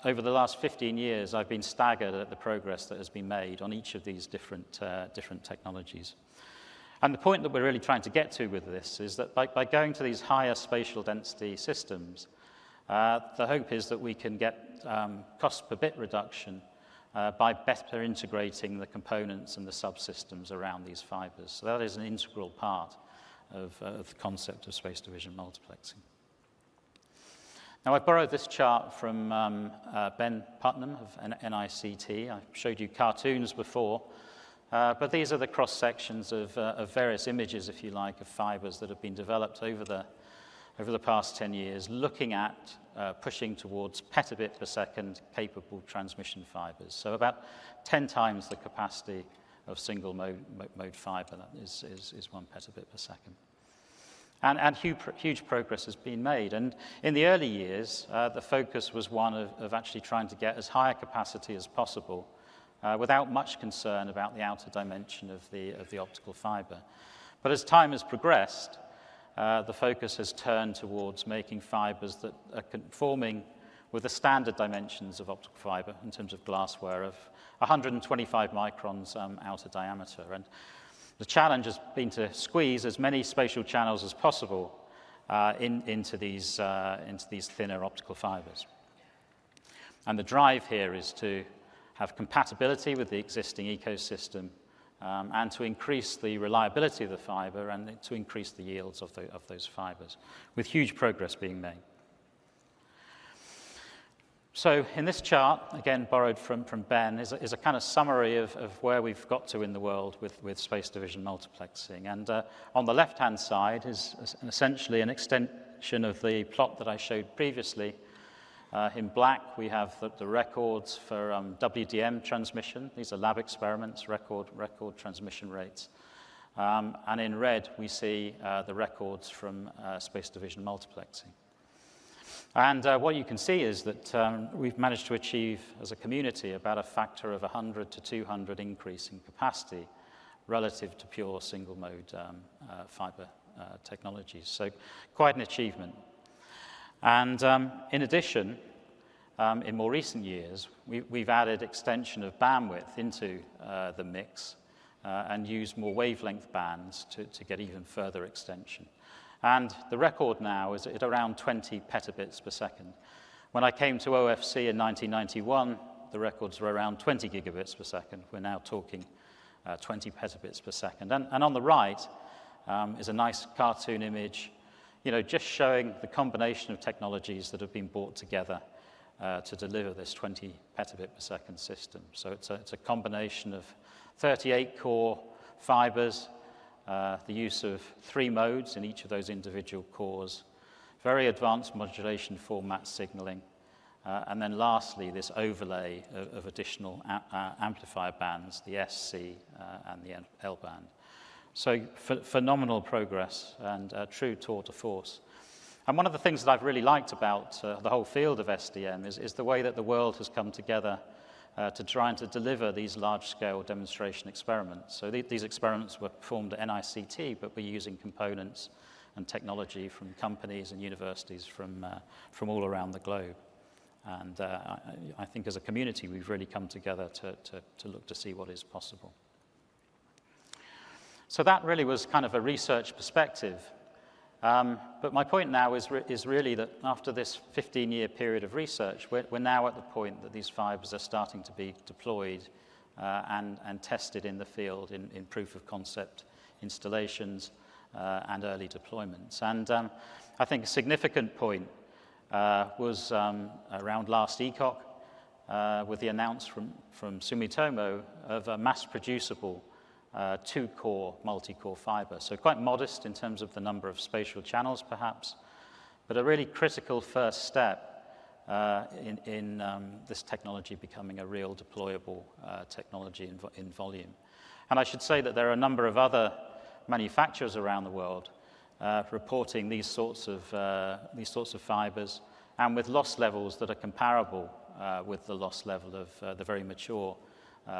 over the last 15 years, I've been staggered at the progress that has been made on each of these different technologies. And the point that we're really trying to get to with this is that by going to these higher spatial density systems, the hope is that we can get cost per bit reduction by better integrating the components and the subsystems around these fibers. So that is an integral part of the concept of space division multiplexing. Now, I borrowed this chart from Ben Putnam of NICT. I showed you cartoons before, but these are the cross-sections of various images, if you like, of fibers that have been developed over the past 10 years, looking at pushing towards petabit per second capable transmission fibers. So about 10 times the capacity of single mode fiber, that is 1 petabit per second. And huge progress has been made. And in the early years, the focus was one of actually trying to get as high a capacity as possible without much concern about the outer dimension of the optical fiber. But as time has progressed, the focus has turned towards making fibers that are conforming with the standard dimensions of optical fiber in terms of glassware of 125 microns outer diameter. And the challenge has been to squeeze as many spatial channels as possible into these thinner optical fibers. And the drive here is to have compatibility with the existing ecosystem and to increase the reliability of the fiber and to increase the yields of those fibers, with huge progress being made. So in this chart, again borrowed from Ben, is a kind of summary of where we've got to in the world with space division multiplexing. And on the left-hand side is essentially an extension of the plot that I showed previously. In black, we have the records for WDM transmission. These are lab experiments, record transmission rates. And in red, we see the records from space division multiplexing. And what you can see is that we've managed to achieve, as a community, about a factor of 100 to 200 increase in capacity relative to pure single-mode fiber technologies. So quite an achievement. And in addition, in more recent years, we've added extension of bandwidth into the mix and used more wavelength bands to get even further extension. And the record now is at around 20 petabits per second. When I came to OFC in 1991, the records were around 20 gigabits per second. We're now talking 20 petabits per second. And on the right is a nice cartoon image, just showing the combination of technologies that have been brought together to deliver this 20 petabit per second system. So it's a combination of 38 core fibers, the use of 3 modes in each of those individual cores, very advanced modulation format signaling, and then lastly, this overlay of additional amplifier bands, the SC and the L band. So phenomenal progress and true tour de force. And one of the things that I've really liked about the whole field of SDM is the way that the world has come together to try and to deliver these large-scale demonstration experiments. So these experiments were performed at NICT, but we're using components and technology from companies and universities from all around the globe. And I think as a community, we've really come together to look to see what is possible. So that really was kind of a research perspective. But my point now is really that after this 15-year period of research, we're now at the point that these fibers are starting to be deployed and tested in the field in proof of concept installations and early deployments. And I think a significant point was around last ECOC with the announcement from Sumitomo of a mass-producible 2-core, multi-core fiber. So quite modest in terms of the number of spatial channels, perhaps, but a really critical first step in this technology becoming a real deployable technology in volume. And I should say that there are a number of other manufacturers around the world reporting these sorts of fibers, and with loss levels that are comparable with the loss level of the very mature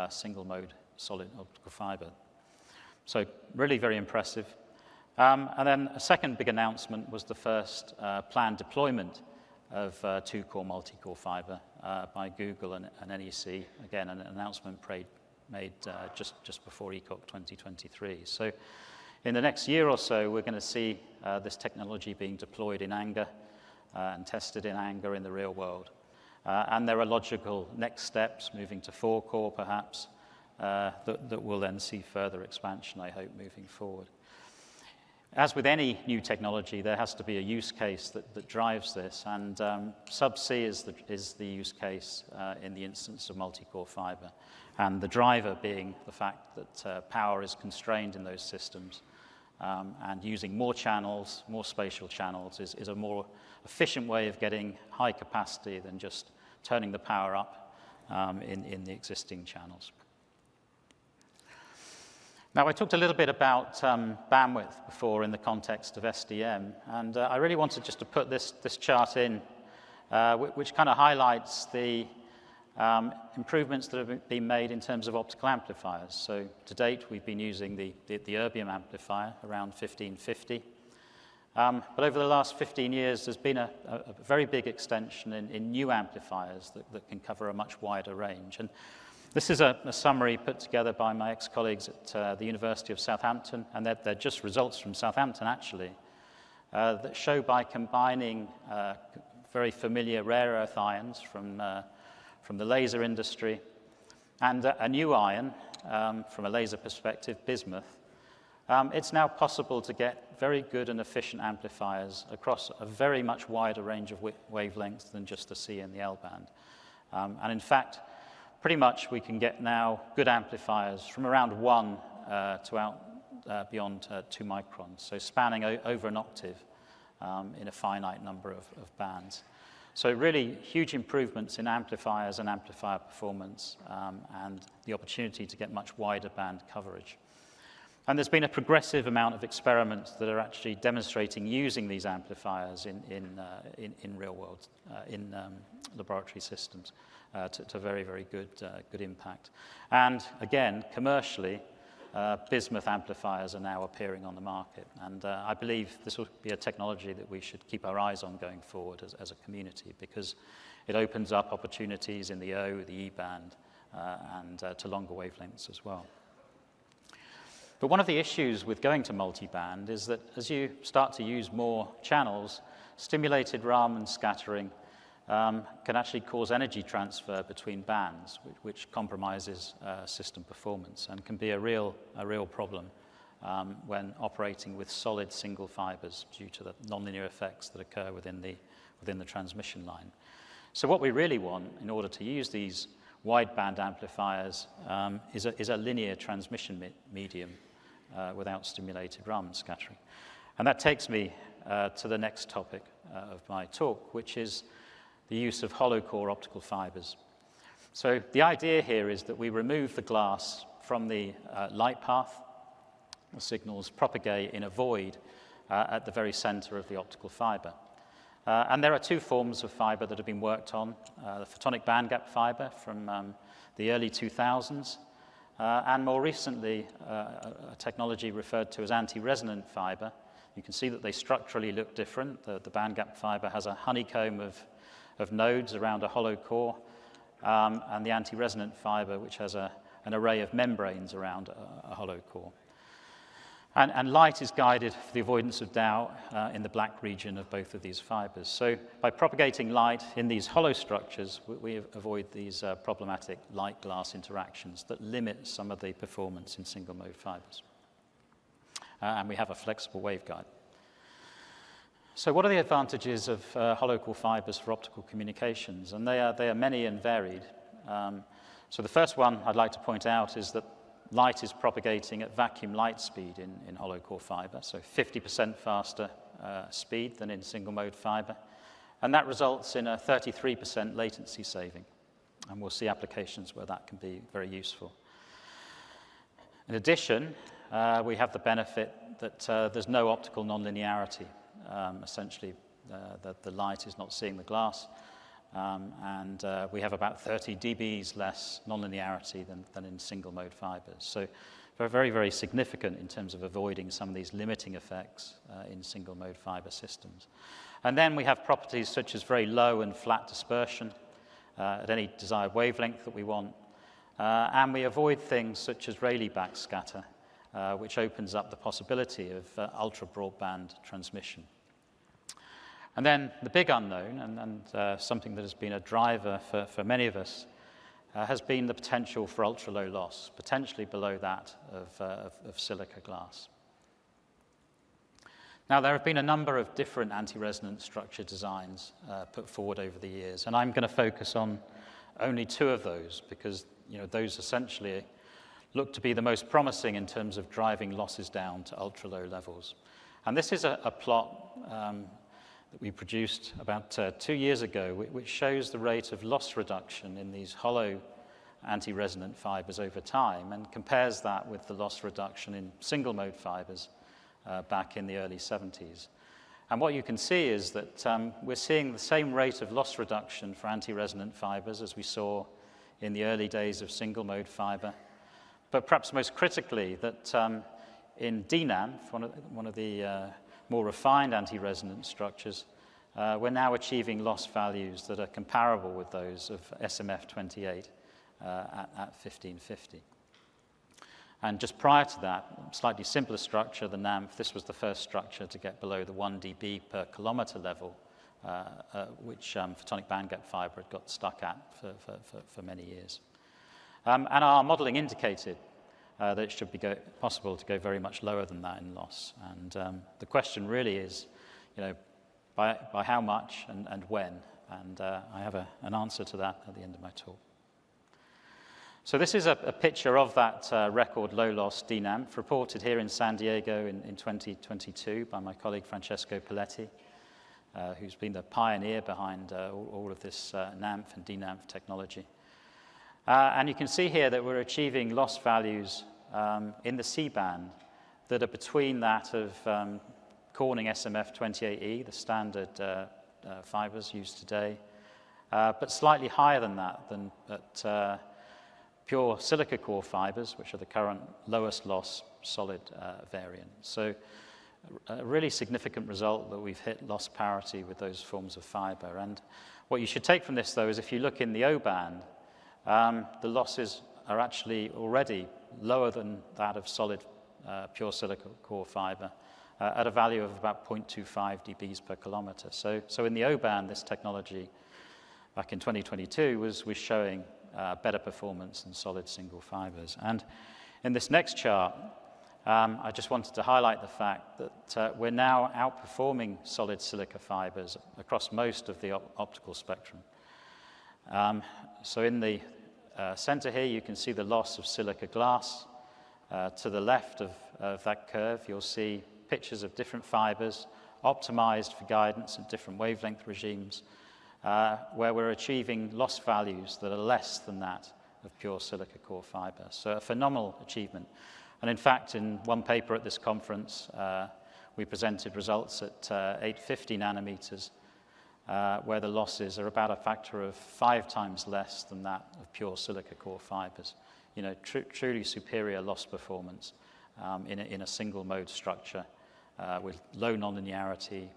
single-mode solid optical fiber. So really very impressive. And then a second big announcement was the first planned deployment of 2-core multi-core fiber by Google and NEC. Again, an announcement made just before ECOC 2023. So in the next year or so, we're going to see this technology being deployed in anger and tested in anger in the real world. And there are logical next steps, moving to 4-core perhaps, that will then see further expansion, I hope, moving forward. As with any new technology, there has to be a use case that drives this, and subsea is the use case in the instance of multi-core fiber, and the driver being the fact that power is constrained in those systems, and using more channels, more spatial channels, is a more efficient way of getting high capacity than just turning the power up in the existing channels. Now, I talked a little bit about bandwidth before in the context of SDM, and I really wanted just to put this chart in, which kind of highlights the improvements that have been made in terms of optical amplifiers. So to date, we've been using the erbium amplifier around 1550. But over the last 15 years, there's been a very big extension in new amplifiers that can cover a much wider range. And this is a summary put together by my ex-colleagues at the University of Southampton, and they're just results from Southampton, actually, that show by combining very familiar rare earth ions from the laser industry and a new ion from a laser perspective, bismuth, it's now possible to get very good and efficient amplifiers across a very much wider range of wavelengths than just the C and the L band. And in fact, pretty much we can get now good amplifiers from around 1 to out beyond 2 microns, so spanning over an octave in a finite number of bands. So really huge improvements in amplifiers and amplifier performance and the opportunity to get much wider band coverage. And there's been a progressive amount of experiments that are actually demonstrating using these amplifiers in real world, in laboratory systems to very, very good impact. And again, commercially, bismuth amplifiers are now appearing on the market. And I believe this will be a technology that we should keep our eyes on going forward as a community, because it opens up opportunities in the O, the E band, and to longer wavelengths as well. But one of the issues with going to multiband is that as you start to use more channels, stimulated Raman scattering can actually cause energy transfer between bands, which compromises system performance and can be a real problem when operating with solid single fibers due to the nonlinear effects that occur within the transmission line. So what we really want in order to use these wideband amplifiers is a linear transmission medium without stimulated Raman scattering. And that takes me to the next topic of my talk, which is the use of hollow core optical fibers. So the idea here is that we remove the glass from the light path. The signals propagate in a void at the very center of the optical fiber. And there are 2 forms of fiber that have been worked on, the photonic bandgap fiber from the early 2000s, and more recently, a technology referred to as anti-resonant fiber. You can see that they structurally look different. The bandgap fiber has a honeycomb of nodes around a hollow core, and the anti-resonant fiber, which has an array of membranes around a hollow core. And light is guided for the avoidance of doubt in the black region of both of these fibers. So by propagating light in these hollow structures, we avoid these problematic light-glass interactions that limit some of the performance in single-mode fibers. And we have a flexible waveguide. So what are the advantages of hollow core fibers for optical communications? And they are many and varied. So the first one I'd like to point out is that light is propagating at vacuum light speed in hollow core fiber, so 50% faster speed than in single mode fiber. And that results in a 33% latency saving. And we'll see applications where that can be very useful. In addition, we have the benefit that there's no optical nonlinearity. Essentially, the light is not seeing the glass. And we have about 30 dBs less nonlinearity than in single-mode fibers. So very, very significant in terms of avoiding some of these limiting effects in single-mode fiber systems. And then we have properties such as very low and flat dispersion at any desired wavelength that we want. And we avoid things such as Rayleigh backscatter, which opens up the possibility of ultra-broadband transmission. And then the big unknown, and something that has been a driver for many of us, has been the potential for ultra-low loss, potentially below that of silica glass. Now, there have been a number of different anti-resonance structure designs put forward over the years, and I'm going to focus on only 2 of those because those essentially look to be the most promising in terms of driving losses down to ultra-low levels. And this is a plot that we produced about 2 years ago, which shows the rate of loss reduction in these hollow anti-resonant fibers over time and compares that with the loss reduction in single-mode fibers back in the early 70s. And what you can see is that we're seeing the same rate of loss reduction for anti-resonant fibers as we saw in the early days of single-mode fiber, but perhaps most critically that in DNANF, one of the more refined anti-resonance structures, we're now achieving loss values that are comparable with those of SMF-28 at 1550. And just prior to that, slightly simpler structure, the NAMF, this was the first structure to get below the 1 dB per kilometer level, which photonic bandgap fiber had got stuck at for many years. And our modeling indicated that it should be possible to go very much lower than that in loss. And the question really is, by how much and when? And I have an answer to that at the end of my talk. So this is a picture of that record low-loss DNAMF reported here in San Diego in 2022 by my colleague Francesco Pelletti, who's been the pioneer behind all of this NAMF and DNAMF technology. And you can see here that we're achieving loss values in the C-band that are between that of Corning SMF-28E, the standard fibers used today, but slightly higher than that, at pure silica core fibers, which are the current lowest loss solid variant. So a really significant result that we've hit loss parity with those forms of fiber. And what you should take from this, though, is if you look in the O-band, the losses are actually already lower than that of solid pure silica core fiber at a value of about 0.25 dBs per kilometer. So in the O-band, this technology back in 2022 was showing better performance than solid single fibers. And in this next chart, I just wanted to highlight the fact that we're now outperforming solid silica fibers across most of the optical spectrum. So in the center here, you can see the loss of silica glass. To the left of that curve, you'll see pictures of different fibers optimized for guidance at different wavelength regimes, where we're achieving loss values that are less than that of pure silica core fiber. So a phenomenal achievement. And in fact, in one paper at this conference, we presented results at 850 nanometers, where the losses are about a factor of 5 times less than that of pure silica core fibers. Truly superior loss performance in a single mode structure with low nonlinearity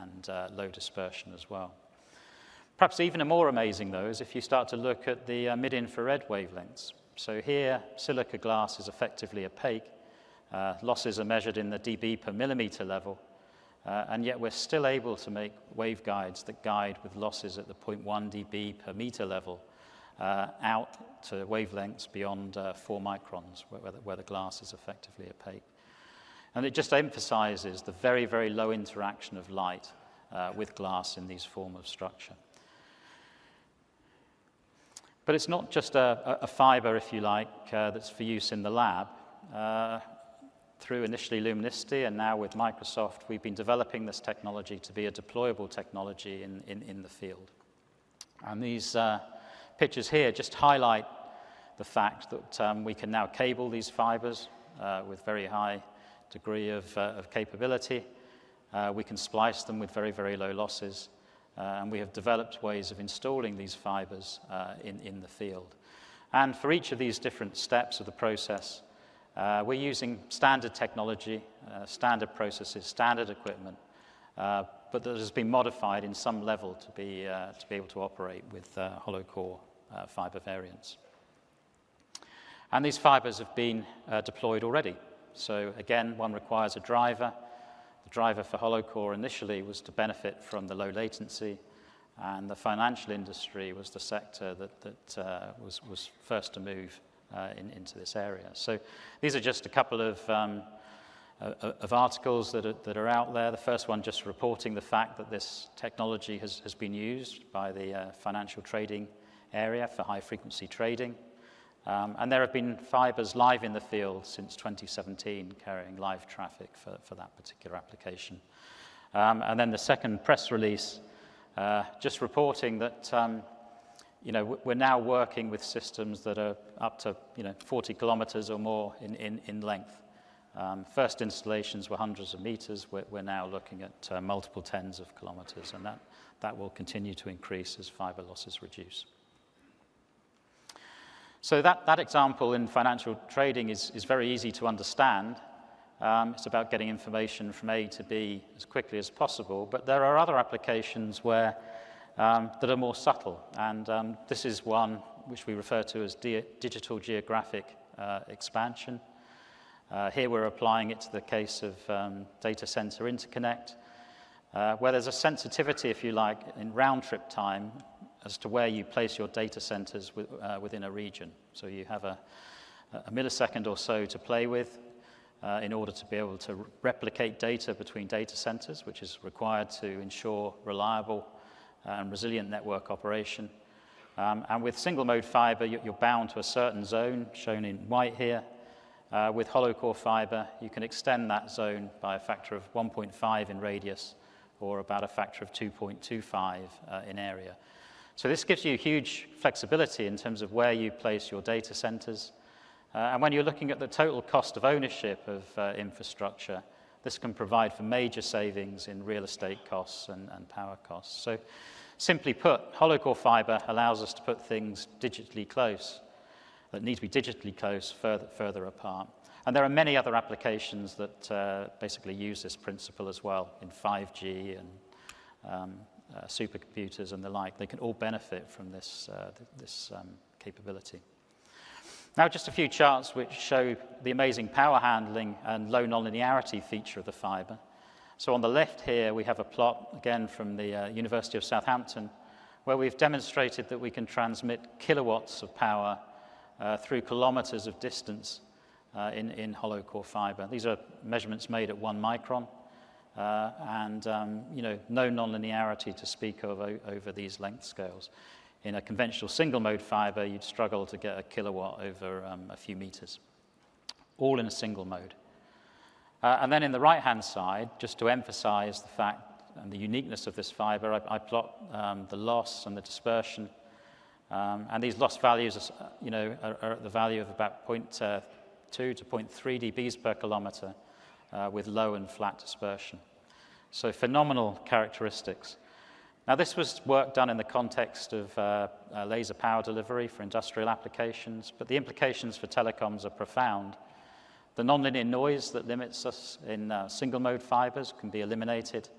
and low dispersion as well. Perhaps even more amazing, though, is if you start to look at the mid-infrared wavelengths. So here, silica glass is effectively opaque. Losses are measured in the dB per millimeter level, and yet we're still able to make waveguides that guide with losses at the 0.1 dB per meter level out to wavelengths beyond 4 microns, where the glass is effectively opaque. And it just emphasizes the very, very low interaction of light with glass in these forms of structure. But it's not just a fiber, if you like, that's for use in the lab. Through initially Luminicity and now with Microsoft, we've been developing this technology to be a deployable technology in the field. And these pictures here just highlight the fact that we can now cable these fibers with very high degree of capability. We can splice them with very, very low losses. And we have developed ways of installing these fibers in the field. And for each of these different steps of the process, we're using standard technology, standard processes, standard equipment, but that has been modified in some level to be able to operate with hollow core fiber variants. And these fibers have been deployed already. So again, one requires a driver. The driver for hollow core initially was to benefit from the low latency, and the financial industry was the sector that was first to move into this area. So these are just a couple of articles that are out there. The first one just reporting the fact that this technology has been used by the financial trading area for high-frequency trading. And there have been fibers live in the field since 2017 carrying live traffic for that particular application. And then the second press release just reporting that we're now working with systems that are up to 40 kilometers or more in length. First installations were hundreds of meters. We're now looking at multiple tens of kilometers, and that will continue to increase as fiber losses reduce. So that example in financial trading is very easy to understand. It's about getting information from A to B as quickly as possible. But there are other applications where, that are more subtle. And this is one which we refer to as digital geographic expansion. Here we're applying it to the case of data center interconnect, where there's a sensitivity, if you like, in round-trip time as to where you place your data centers within a region. So you have a millisecond or so to play with in order to be able to replicate data between data centers, which is required to ensure reliable and resilient network operation. And with single-mode fiber, you're bound to a certain zone, shown in white here. With hollow core fiber, you can extend that zone by a factor of 1.5 in radius, or about a factor of 2.25 in area. So this gives you huge flexibility in terms of where you place your data centers. And when you're looking at the total cost of ownership of infrastructure, this can provide for major savings in real estate costs and power costs. So simply put, hollow core fiber allows us to put things digitally close, that need to be digitally close, further apart. And there are many other applications that basically use this principle as well in 5G and supercomputers and the like. They can all benefit from this capability. Now, just a few charts which show the amazing power handling and low nonlinearity feature of the fiber. So on the left here, we have a plot, again, from the University of Southampton, where we've demonstrated that we can transmit kilowatts of power through kilometers of distance in hollow core fiber. These are measurements made at 1 micron, and no nonlinearity to speak of over these length scales. In a conventional single-mode fiber, you'd struggle to get a kilowatt over a few meters, all in a single mode. And then in the right-hand side, just to emphasize the fact and the uniqueness of this fiber, I plot the loss and the dispersion. And these loss values are at the value of about 0.2 to 0.3 dBs per kilometer with low and flat dispersion. So phenomenal characteristics. Now, this was work done in the context of laser power delivery for industrial applications, but the implications for telecoms are profound. The nonlinear noise that limits us in single-mode fibers can be eliminated,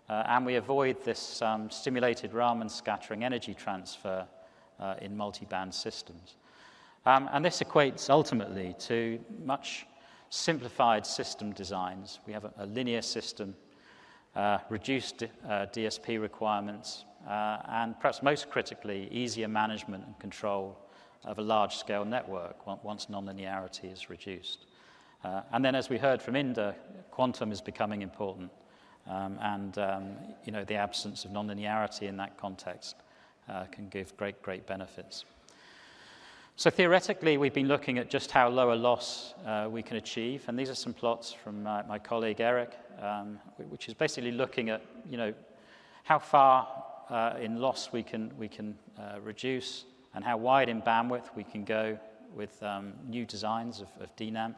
and we avoid this stimulated Raman scattering energy transfer in multi-band systems. And this equates ultimately to much simplified system designs. We have a linear system, reduced DSP requirements, and perhaps most critically, easier management and control of a large-scale network once nonlinearity is reduced. And then, as we heard from Inda, quantum is becoming important, and the absence of nonlinearity in that context can give great benefits. So theoretically, we've been looking at just how lower loss we can achieve, and these are some plots from my colleague Eric, which is basically looking at how far in loss we can reduce, and how wide in bandwidth we can go with new designs of DNAMF.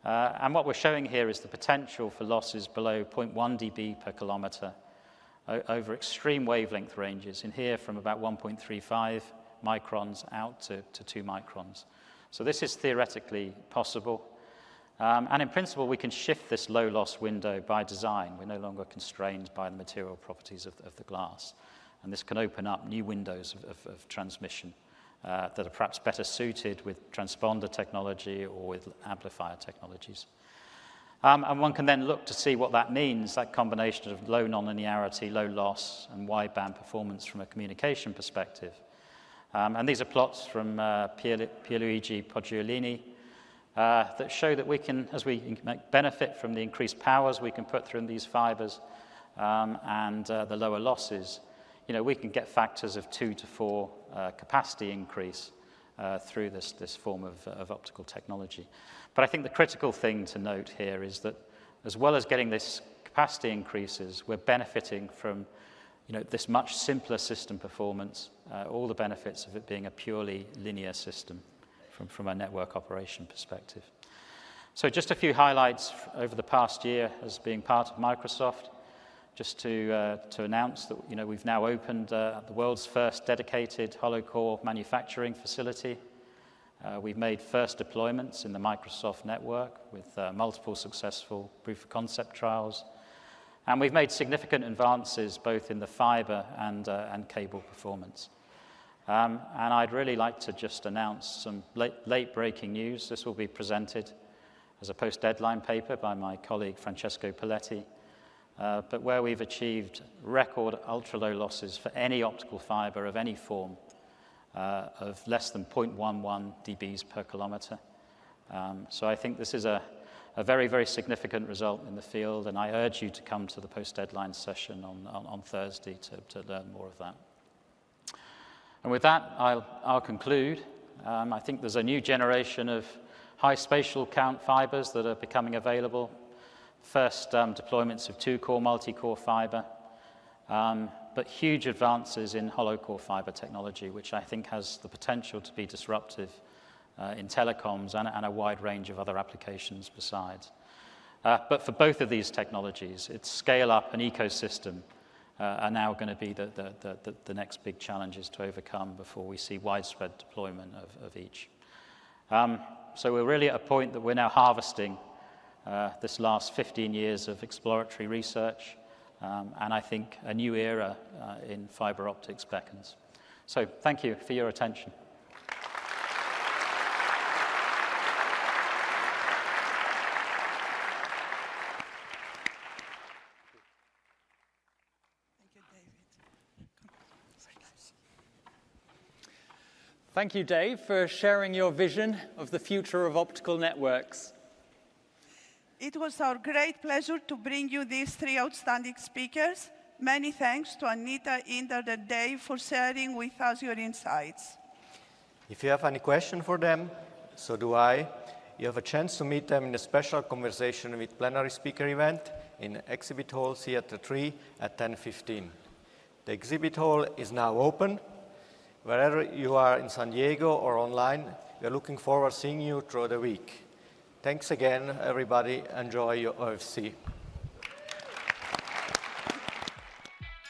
And what we're showing here is the potential for losses below 0.1 dB per kilometer over extreme wavelength ranges, in here from about 1.35 microns out to 2 microns. So this is theoretically possible. And in principle, we can shift this low loss window by design. We're no longer constrained by the material properties of the glass. And this can open up new windows of transmission that are perhaps better suited with transponder technology or with amplifier technologies. And one can then look to see what that means, that combination of low nonlinearity, low loss, and wideband performance from a communication perspective. And these are plots from Pierluigi Poggiolini that show that we can, as we benefit from the increased powers we can put through these fibers and the lower losses, we can get factors of 2 to 4 capacity increase through this form of optical technology. But I think the critical thing to note here is that as well as getting this capacity increases, we're benefiting from this much simpler system performance, all the benefits of it being a purely linear system from a network operation perspective. So just a few highlights over the past year as being part of Microsoft. Just to announce that we've now opened the world's first dedicated hollow core manufacturing facility We've made first deployments in the Microsoft network with multiple successful proof of concept trials. And we've made significant advances both in the fiber and cable performance. And I'd really like to just announce some late breaking news. This will be presented as a post-deadline paper by my colleague Francesco Pelletti, but where we've achieved record ultra-low losses for any optical fiber of any form of less than 0.11 dBs per kilometer. So I think this is a very, very significant result in the field, and I urge you to come to the post-deadline session on Thursday to learn more of that. And with that, I'll conclude. I think there's a new generation of high spatial count fibers that are becoming available. First deployments of 2-core multi-core fiber, but huge advances in hollow core fiber technology, which I think has the potential to be disruptive in telecoms and a wide range of other applications besides. But for both of these technologies, its scale up and ecosystem are now going to be the next big challenges to overcome before we see widespread deployment of each. So we're really at a point that we're now harvesting this last 15 years of exploratory research, and I think a new era in fiber optics beckons. So thank you for your attention. Thank you, Dave, for sharing your vision of the future of optical networks. It was our great pleasure to bring you these three outstanding speakers. Many thanks to Anita, Inder, and Dave for sharing with us your insights. If you have any question for them, so do I. You have a chance to meet them in a special conversation with Plenary speaker event in Exhibit Hall Theater 3 at 10:15. The exhibit hall is now open. Wherever you are in San Diego or online, we are looking forward to seeing you through the week. Thanks again, everybody. Enjoy your OFC.